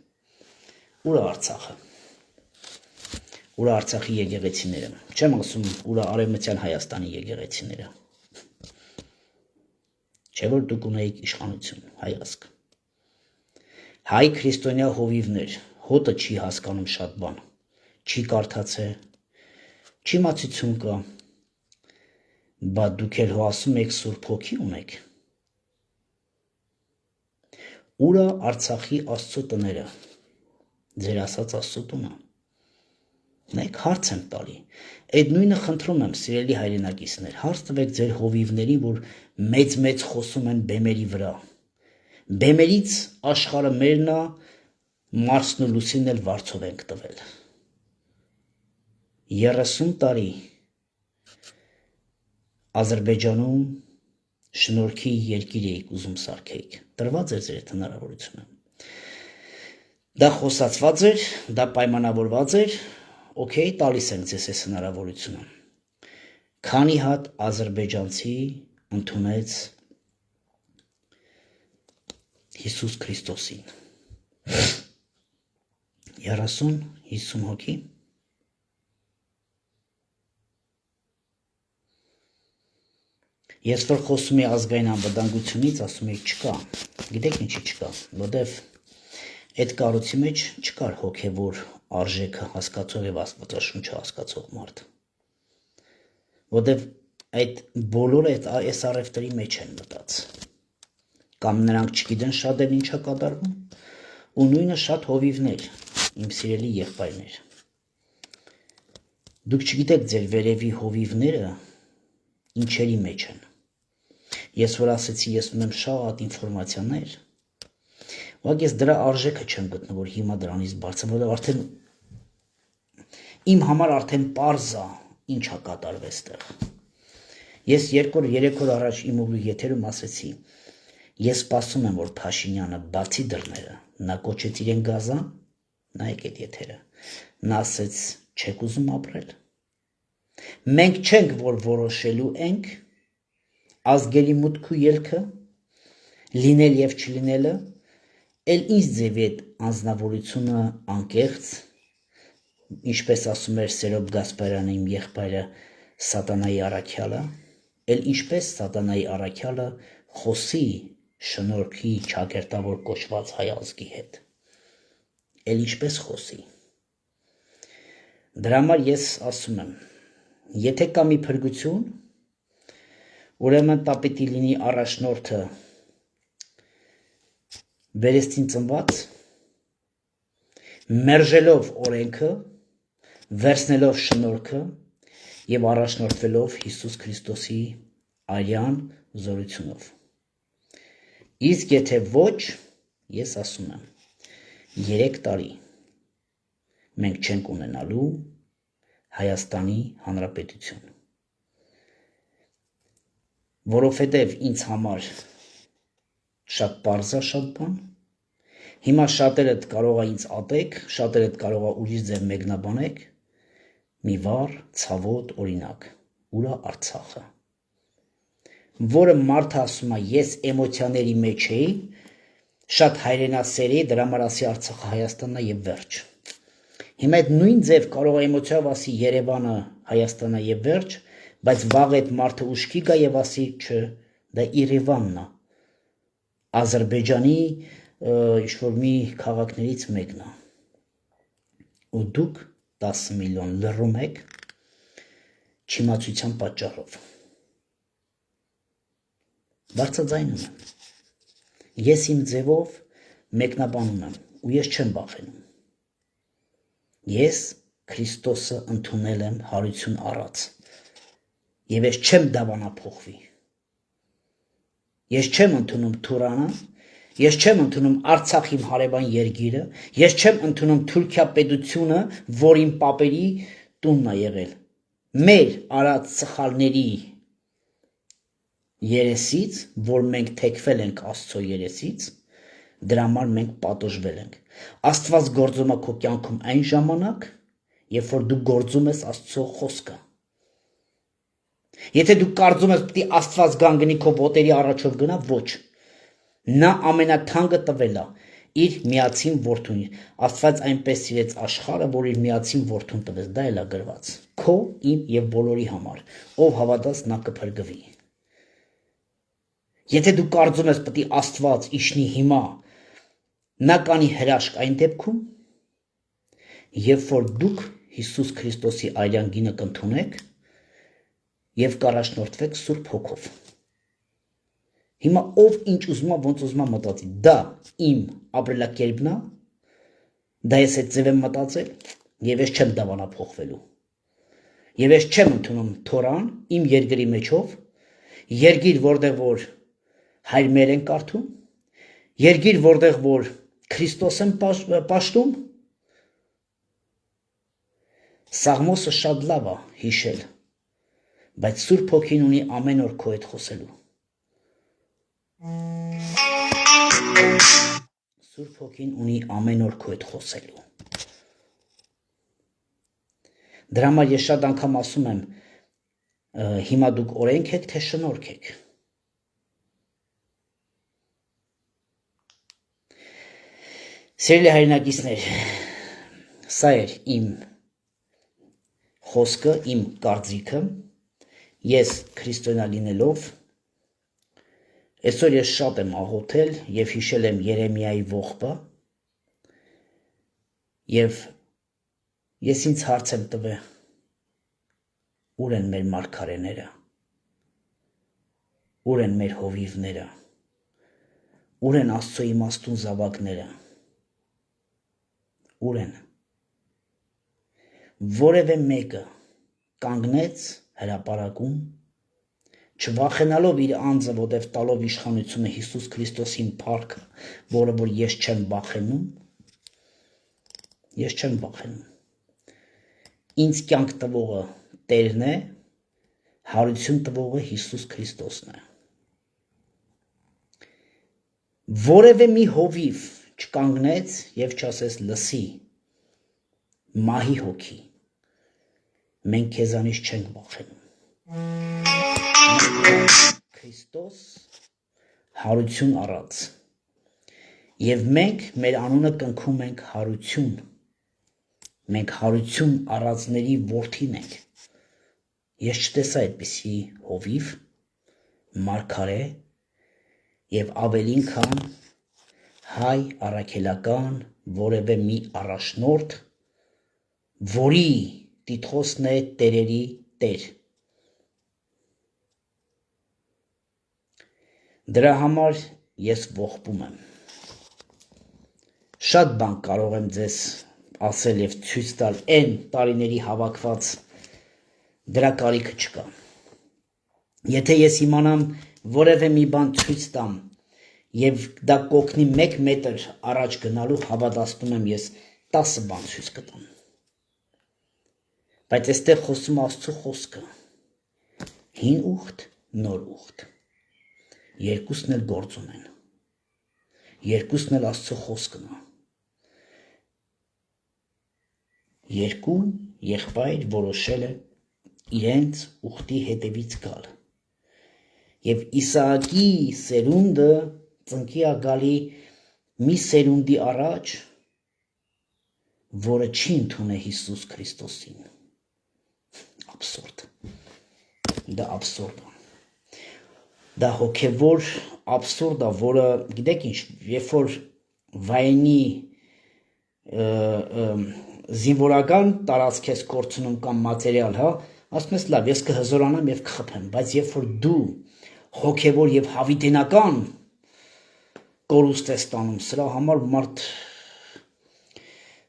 Ուր է Արցախը։ Ուր է Արցախի եկեղեցիները։ Չեմ ասում ուր է Արևմտյան Հայաստանի եկեղեցիները։ Չէ՞ որ դուք ունեիք իշխանություն, հայազգ։ Հայ քրիստոնյա հովիվներ, հոտը չի հասկանում շատ բան, չի կարդացել, չի մացություն կա, բա դուք էլ ասում եք Սուրբ Հոգի ունեք։ Ուր է Արցախի Աստծո տները, ձեր ասած Աստծո տունը։ Նայեք, հարց եմ տալի, այդ նույնը խնդրում եմ, սիրելի հայրենակիցներ, հարց տվեք ձեր հովիվների, որ մեծ խոսում են բեմերի վրա։ Բեմերից աշխարհը մերն է, Մարսն ու Լուսինն էլ վարձով ենք տվել։ 30 տարի Ադրբեջանում շնորհքի երկիր էիք ուզում սարքեիք, տրված էր ձեր այդ հնարավորությունը։ Դա խոսացված էր, դա պայմանավորված էր, օքեյ, տալիս ենք ձեզ այս հնարավորությունը։ Քանի հատ ադրբեջանցի ընդունեց Հիսուս Քրիստոսին։ 30-50 հոգի։ Ես որ խոսում եմ ազգային անվտանգությունից, ասում եք չկա։ Գիտեք ինչի չկա, որտեվ այդ կառույցի մեջ չկար հոգևոր արժեքը հասկացող եւ Աստվածաշունչը հասկացող մարդ։ Որտեվ այդ բոլորը այս առևտրի մեջ են մտած։ Կամ նրանք չգիտեն շատ էլ ինչա կատարվում, ու նույնը շատ հովիվներ, իմ սիրելի եղբայրներ։ Դուք չգիտեք ձեր վերևի հովիվները ինչերի մեջ են։ Ես որ ասեցի, ես ունեմ շատ ինֆորմացիաներ, ուղղակի ես դրա արժեքը չեմ գտնում, որ հիմա դրանից բարձր, որովհետև արդեն իմ համար արդեն պարզ է ինչ է կատարվել այստեղ։ Ես 2-3 օր առաջ իմ ուղի եթերում ասեցի, ես սպասում եմ, որ Փաշինյանը բացի դռները, նա կոչեց իրեն գազան, նայեք այդ եթերը, նա ասեց, չեք ուզում ապրել։ Մենք չենք, որ որոշելու ենք ազգերի մուտքը ելքը, լինել եւ չլինելը, էլ ինչ ձևի այդ անձնավորությունը անկեղծ, ինչպես ասում էր Սերոբ Գասպարյանը, իմ եղբայրը, սատանայի առաքյալը, էլ ինչպես սատանայի առաքյալը խոսի շնորհքի ճակերտավոր կոչված հայ ազգի հետ, էլ ինչպես խոսի։ Դրա համար ես ասում եմ, եթե կա մի փրկություն, ուրեմն դա պիտի լինի առաջնորդը վերստին ծնված, մերժելով օրենքը, վերցնելով շնորհքը եւ առաջնորդվելով Հիսուս Քրիստոսի արյան զորությունով։ Իսկ եթե ոչ, ես ասում եմ, 3 տարի մենք չենք ունենալու Հայաստանի Հանրապետություն։ Որովհետև ինձ համար շատ պարզ է շատ բան, հիմա շատերդ կարող է ինձ ատեք, շատերդ կարող է ուրիշ ձև մեկնաբանեք, մի վառ, ցավոտ օրինակ, ուր է Արցախը, որը մարդը ասում է, ես էմոցիաների մեջ էի, շատ հայրենասեր էի, դրա համար ասի Արցախը Հայաստանն է եւ վերջ։ Հիմա այդ նույն ձև կարող է էմոցիայով ասի Երևանը Հայաստանն է եւ վերջ, բայց վաղ այդ մարդը ուշքի գա եւ ասի, չէ, դա Երևանն է, Ադրբեջանի ինչ-որ մի քաղաքներից մեկն է։ Ու դուք 10 միլիոն լռում եք չիմացության պատճառով։ Բարձրաձայնում եմ։ Ես իմ ձևով մեկնաբանում եմ ու ես չեմ վախենում։ Ես Քրիստոսը ընդունել եմ հարություն առած եւ ես չեմ դավանափոխվի։ Ես չեմ ընդունում Թուրանը, ես չեմ ընդունում Արցախի հարևան երկիրը, ես չեմ ընդունում Թուրքիա պետությունը, որ իմ պապերի տունն է եղել։ Մեր արած սխալների երեսից, որ մենք թեքվել ենք Աստծո երեսից, դրա համար մենք պատժվել ենք։ Աստված գործում է քո կյանքում այն ժամանակ, երբ որ դու գործում ես Աստծո խոսքը։ Եթե դու կարծում ես պիտի Աստված գան գնի քո ոտերի առաջով գնա, ոչ։ Նա ամենաթանկը տվել է իր միածին որդուն։ Աստված այնպես սիրեց աշխարհը, որ իր միածին որդուն տվեց, դա էլ է գրված։ Քո, իմ եւ բոլորի համար, ով հավատաց նա կփրկվի։ Եթե դու կարծում ես պիտի Աստված իջնի հիմա, նա կանի հրաշք այն դեպքում, երբ որ դուք Հիսուս Քրիստոսի արյան գինը կընդունեք եւ կառաջնորդվեք Սուրբ Հոգով։ Հիմա ով ինչ ուզում է, ոնց ուզում է մտածի, դա իմ ապրելակերպն է, դա ես այդ ձև եմ մտածել եւ ես չեմ դավանափոխվելու։ Եվ ես չեմ ընդունում Թորան իմ երկրի մեջով, երկիր, որտեղ որ հայրներ են կարդում, երկիր, որտեղ որ Քրիստոս են պաշտում։ Սաղմոսը շատ լավ է հիշել, բայց Սուրբ Հոգին ունի ամեն օր քո հետ խոսելու։ Սուրբ Հոգին ունի ամեն օր քո հետ խոսելու։ Դրա համար ես շատ անգամ ասում եմ, հիմա դուք օրենք եք, թե շնորհք եք։ Սիրելի հայրենակիցներ, սա էր իմ խոսքը, իմ կարծիքը, ես քրիստոնյա լինելով, այսօր ես շատ եմ աղոթել եւ հիշել եմ Երեմիայի ողբը, եւ ես ինձ հարց եմ տվել, ուր են մեր մարգարեները, ուր են մեր հովիվները, ուր են Աստծո իմաստուն զավակները, ուր են։ Որևէ մեկը կանգնեց հրապարակում, չվախենալով իր անձը, որտև տալով իշխանությունը Հիսուս Քրիստոսին փառքը, որը որ ես չեմ վախենում, ես չեմ վախենում։ Ինձ կյանք տվողը Տերն է, հարություն տվողը Հիսուս Քրիստոսն է։ Որևէ մի հովիվ չկանգնեց եւ չասես լսի, մահի հոգի, մենք քեզանից չենք վախենում։ Քրիստոս հարություն առած եւ մենք մեր անունը կնքում ենք հարություն, մենք հարություն առածների որդին ենք։ Ես չտեսա այդպիսի հովիվ, մարգարե եւ ավելին քան հայ առաքելական որևէ մի առաջնորդ, որի տիտղոսն է տերերի տեր։ Դրա համար ես ողբում եմ։ Շատ բան կարող եմ ձեզ ասել եւ ցույց տալ այն տարիների հավաքված, դրա կարիքը չկա։ Եթե ես իմանամ որևէ մի բան ցույց տամ եւ դա կօգնի 1 մետր առաջ գնալու, հավատացնում եմ ես 10 բան ցույց կտամ։ Բայց այստեղ խոսում Աստծո խոսքը։ Հին ուխտ, նոր ուխտ։ Երկուսն էլ գործում են։ Երկուսն էլ Աստծո խոսքն է։ Երկու եղբայր որոշել է իրենց ուխտի հետևից գալ։ Եվ Իսահակի սերունդը ծնկի է գալի մի սերունդի առաջ, որը չի ընդունել Հիսուս Քրիստոսին։ Աբսուրդ։ Դա աբսուրդ է։ Դա հոգևոր աբսուրդ է, որը գիտեք ինչ, երբ որ վայնի զինվորական տարածք ես կորցնում կամ մատերիալ, հա, ասում ես լավ, ես կհզորանամ եւ կխփեմ, բայց երբ որ դու հոգեվոր եւ հավիտենական կորուստ ես ստանում, սրա համար մարդ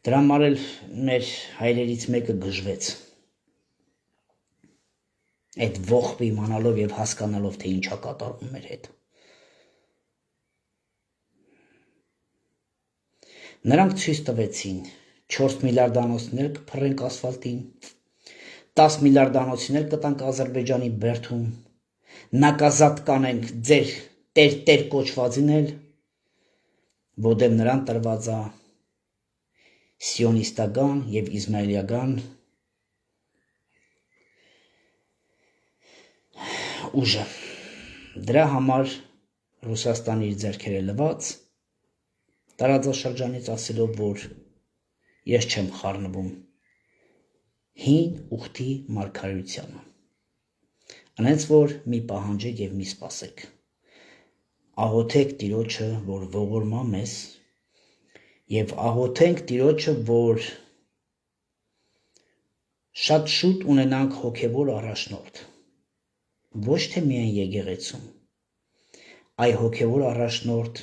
դրա համար էլ մեր հայրերից մեկը գժվեց, այդ ողբը իմանալով եւ հասկանալով, թե ինչա կատարվում մեր հետ։ Նրանք ցույց տվեցին 4 միլիարդանոցներ կփռենք ասֆալտին, 10 միլիարդանոցներ կտանք Ադրբեջանի բերդում, նակազատ կանենք ձեր տեր կոչվածին էլ, ոտև նրան տրված է սիոնիստական եւ իզմայելիական ուժը։ Դրա համար Ռուսաստանը իր ձեռքերը լված տարածաշրջանից ասելով, որ ես չեմ խառնվում հին ուխտի մարգարեությանը։ Անենց որ մի պահանջեք եւ մի սպասեք։ Աղոթեք Տիրոջը, որ ողորմա մեզ, եւ աղոթենք Տիրոջը, որ շատ շուտ ունենանք հոգեվոր առաջնորդ, ոչ թե միայն եկեղեցում, այ հոգեվոր առաջնորդ,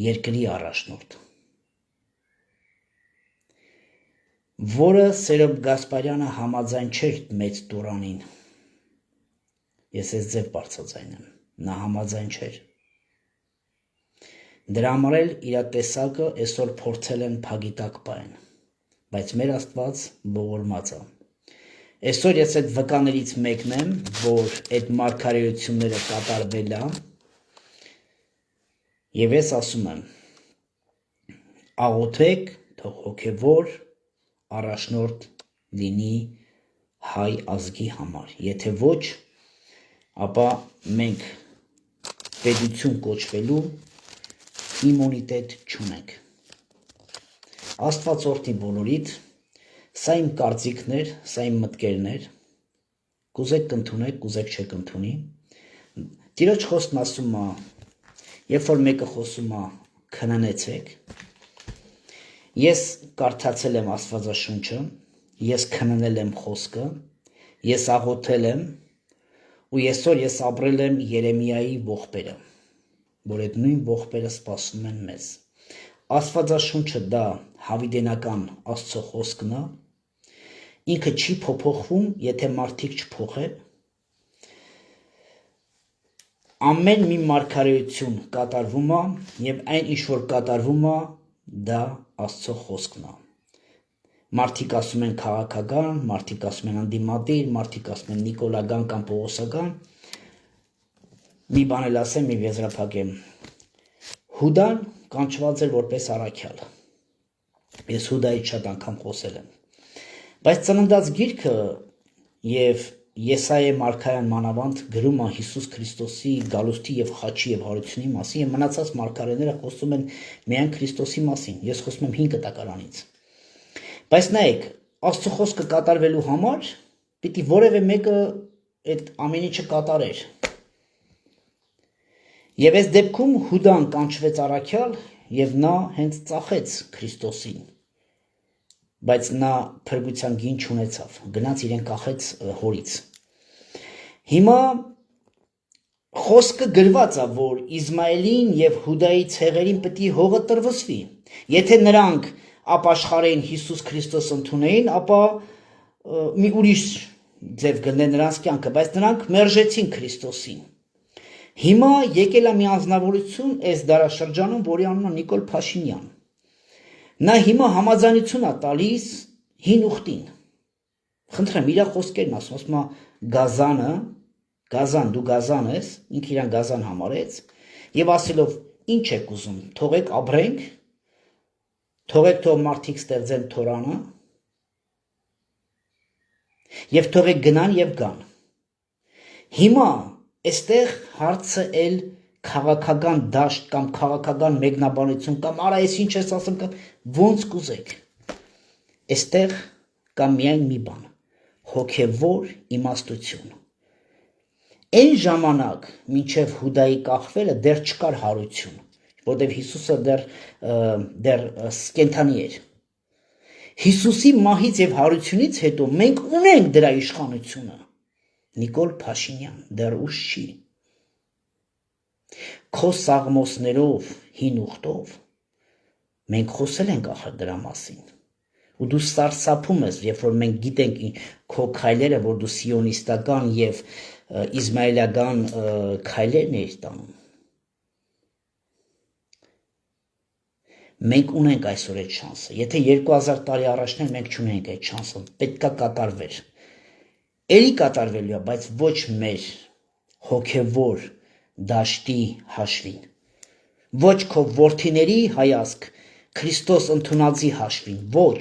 երկրի առաջնորդ, որը Սերոբ Գասպարյանը համաձայն չէր մեծ տուրանին, ես ես ձև բարձրաձայնեմ, նա համաձայն չէր, դրա համար էլ իր տեսակը այսօր փորձել են փագիտակ պահեն, բայց մեր Աստված ողորմած է։ Այսօր ես այդ վկաներից մեկն եմ, որ այդ մարգարեությունները կատարվել է, եւ ես ասում եմ, աղոթեք, թող հոգեվոր առաջնորդ լինի հայ ազգի համար, եթե ոչ, ապա մենք պետություն կոչվելու իմունիտետ չունենք։ Աստված օրհնի բոլորիդ, սա իմ կարծիքներ, սա իմ մտքերներ, կուզեք կընդունեք, կուզեք չեք ընդունի։ Տիրոջ խոսքն ասում է, երբ որ մեկը խոսում է, քննեցեք։ Ես կարդացել եմ Աստվածաշունչը, ես քննել եմ խոսքը, ես աղոթել եմ, ու այսօր ես ապրել եմ Երեմիայի ողբերը, որ այդ նույն ողբերը սպասում են մեզ։ Աստվածաշունչը դա հավիտենական Աստծո խոսքն է, ինքը չի փոփոխվում, եթե մարդիկ չփոխեն։ Ամեն մի մարգարեություն կատարվում է, եւ այն ինչ որ կատարվում է, դա Աստծո խոսքն է։ Մարդիկ ասում են քաղաքական, մարդիկ ասում են անդիմադիր, մարդիկ ասում են նիկոլական կամ պողոսական։ Մի բան էլ ասեմ, մի եզրափակեմ։ Հուդան կանչված էր որպես առաքյալ։ Ես Հուդայից շատ անգամ խոսել եմ։ Բայց ծննդած գիրքը եւ Եսայե մարգարեն մանավանդ գրում է Հիսուս Քրիստոսի գալուստի եւ խաչի եւ հարությունի մասին, եւ մնացած մարգարեները խոսում են միայն Քրիստոսի մասին։ Ես խոսում եմ 5 կտակարանից։ Բայց նայեք, Աստծո խոսքը կատարվելու համար պիտի որևէ մեկը այդ ամեն ինչը կատարեր։ Եվ այս դեպքում Հուդան կանչվեց առաքյալ եւ նա հենց ծախեց Քրիստոսին։ Բայց նա փրկության գին չունեցավ, գնաց իրեն կախեց հորից։ Հիմա խոսքը գրված է, որ Իզմայելին եւ Հուդայի ցեղերին պետք է հողը տրվսվի։ Եթե նրանք ապաշխարեին Հիսուս Քրիստոս ընդունեին, ապա մի ուրիշ ձև գտնեն նրանց կյանքը, բայց նրանք մերժեցին Քրիստոսին։ Հիմա եկել է մի անձնավորություն այս դարաշրջանում, որի անունը Նիկոլ Փաշինյան։ Նա հիմա համաձայնություն է տալիս հին ուխտին։ Խնդրեմ, իր խոսքերն ասում է Գազանը, Գազան, դու Գազան ես, ինքը իրան Գազան համարեց, եւ ասելով, ինչ եք ուզում, թողեք ապրենք, թողեք թող մարդիկ ստեղծեն Թորանը, եւ թողեք գնան եւ գան։ Հիմա այստեղ հարցը էլ քաղաքական դաշտ կամ քաղաքական մեկնաբանություն կամ արա ես ինչ ես ասում կամ ոնց կուզեք։ Այստեղ կա միայն մի բան՝ հոգևոր իմաստություն։ Այն ժամանակ, մինչև Հուդայի կախվելը դեռ չկար հարություն։ որտեղ Հիսուսը դեռ կենդանի էր։ Հիսուսի մահից եւ հարությունից հետո մենք ունենք դրա իշխանությունը։ Նիկոլ Փաշինյան, դեռ ուշ չի։ Քո սաղմոսներով, հին ուխտով մենք խոսել ենք ախր դրա մասին։ Ու դու սարսափում ես, երբ որ մենք գիտենք քո քայլերը, որ դու սիոնիստական եւ իզմայելական քայլերն ես տանում։ Մենք ունենք այսօր այդ շանսը։ Եթե 2000 տարի առաջներ մենք չունենք այդ շանսը, պետքա կատարվեր։ Էլի կատարվելու է, բայց ոչ մեր հոգևոր դաշտի հաշվին։ Ոչ քո որդիների հայացք Քրիստոս ընդունածի հաշվին, ոչ։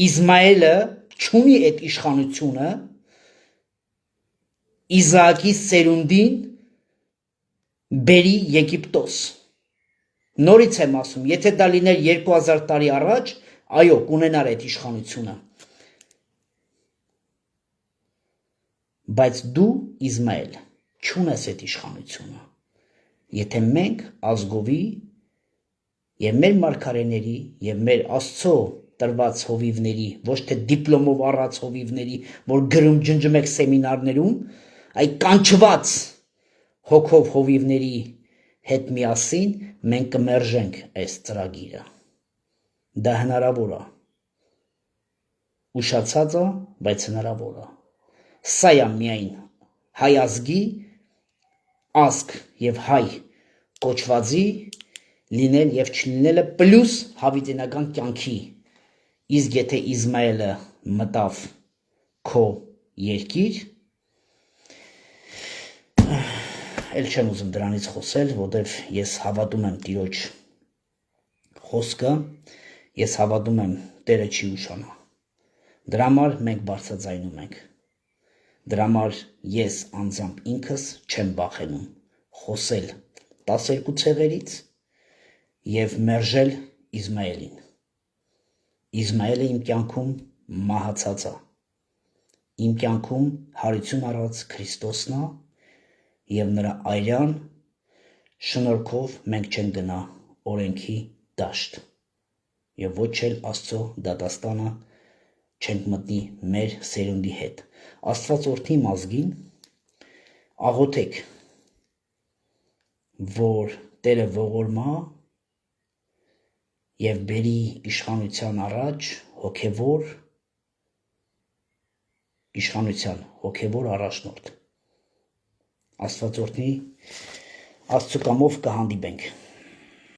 Իզմայելը չունի այդ իշխանությունը Իզահակի սերունդին բերի Եգիպտոս։ Նորից եմ ասում, եթե դա լիներ 2000 տարի առաջ, այո, կունենար այդ իշխանությունը։ Բայց դու Իզմայել չունես այդ իշխանությունը։ Եթե մենք ազգովի եւ մեր մարգարեների եւ մեր Աստծո տրված հովիվների, ոչ թե դիպլոմով առած հովիվների, որ գրում ջնջում եք սեմինարներում, այ կանչված հոգով հովիվների հետ միասին մենք կմերժենք այս ծրագիրը։ Դա հնարավոր է։ Ուշացած է, բայց հնարավոր է։ Սա է միայն հայ ազգի ազգ եւ հայ կոչվածի լինել եւ չլինելը պլյուս հավիտենական կյանքի։ Իսկ եթե Իզմայելը մտավ քո երկիր, էլ չեմ ուզում դրանից խոսել, որտեվ ես հավատում եմ Տիրոջ խոսքը, ես հավատում եմ Տերը չի ուշանա։ Դրա համար մենք բարձրաձայնում ենք։ Դրա համար ես անձամբ ինքս չեմ վախենում խոսել 12 ցեղերից եւ մերժել Իզմայելին։ Իզմայելը իմ կյանքում մահացած է։ Իմ կյանքում հարություն առած Քրիստոսն է եւ նրա այրան շնորհքով մենք չենք գնա օրենքի դաշտ եւ ոչ էլ Աստծո դատաստանը չենք մտնի մեր սերունդի հետ։ Աստված օրհնի ազգին, աղոթեք, որ Տերը ողորմա եւ բերի իշխանության առաջ հոգևոր առաջնորդ։ Աստված օրհնի, Աստծո կամով կհանդիպենք։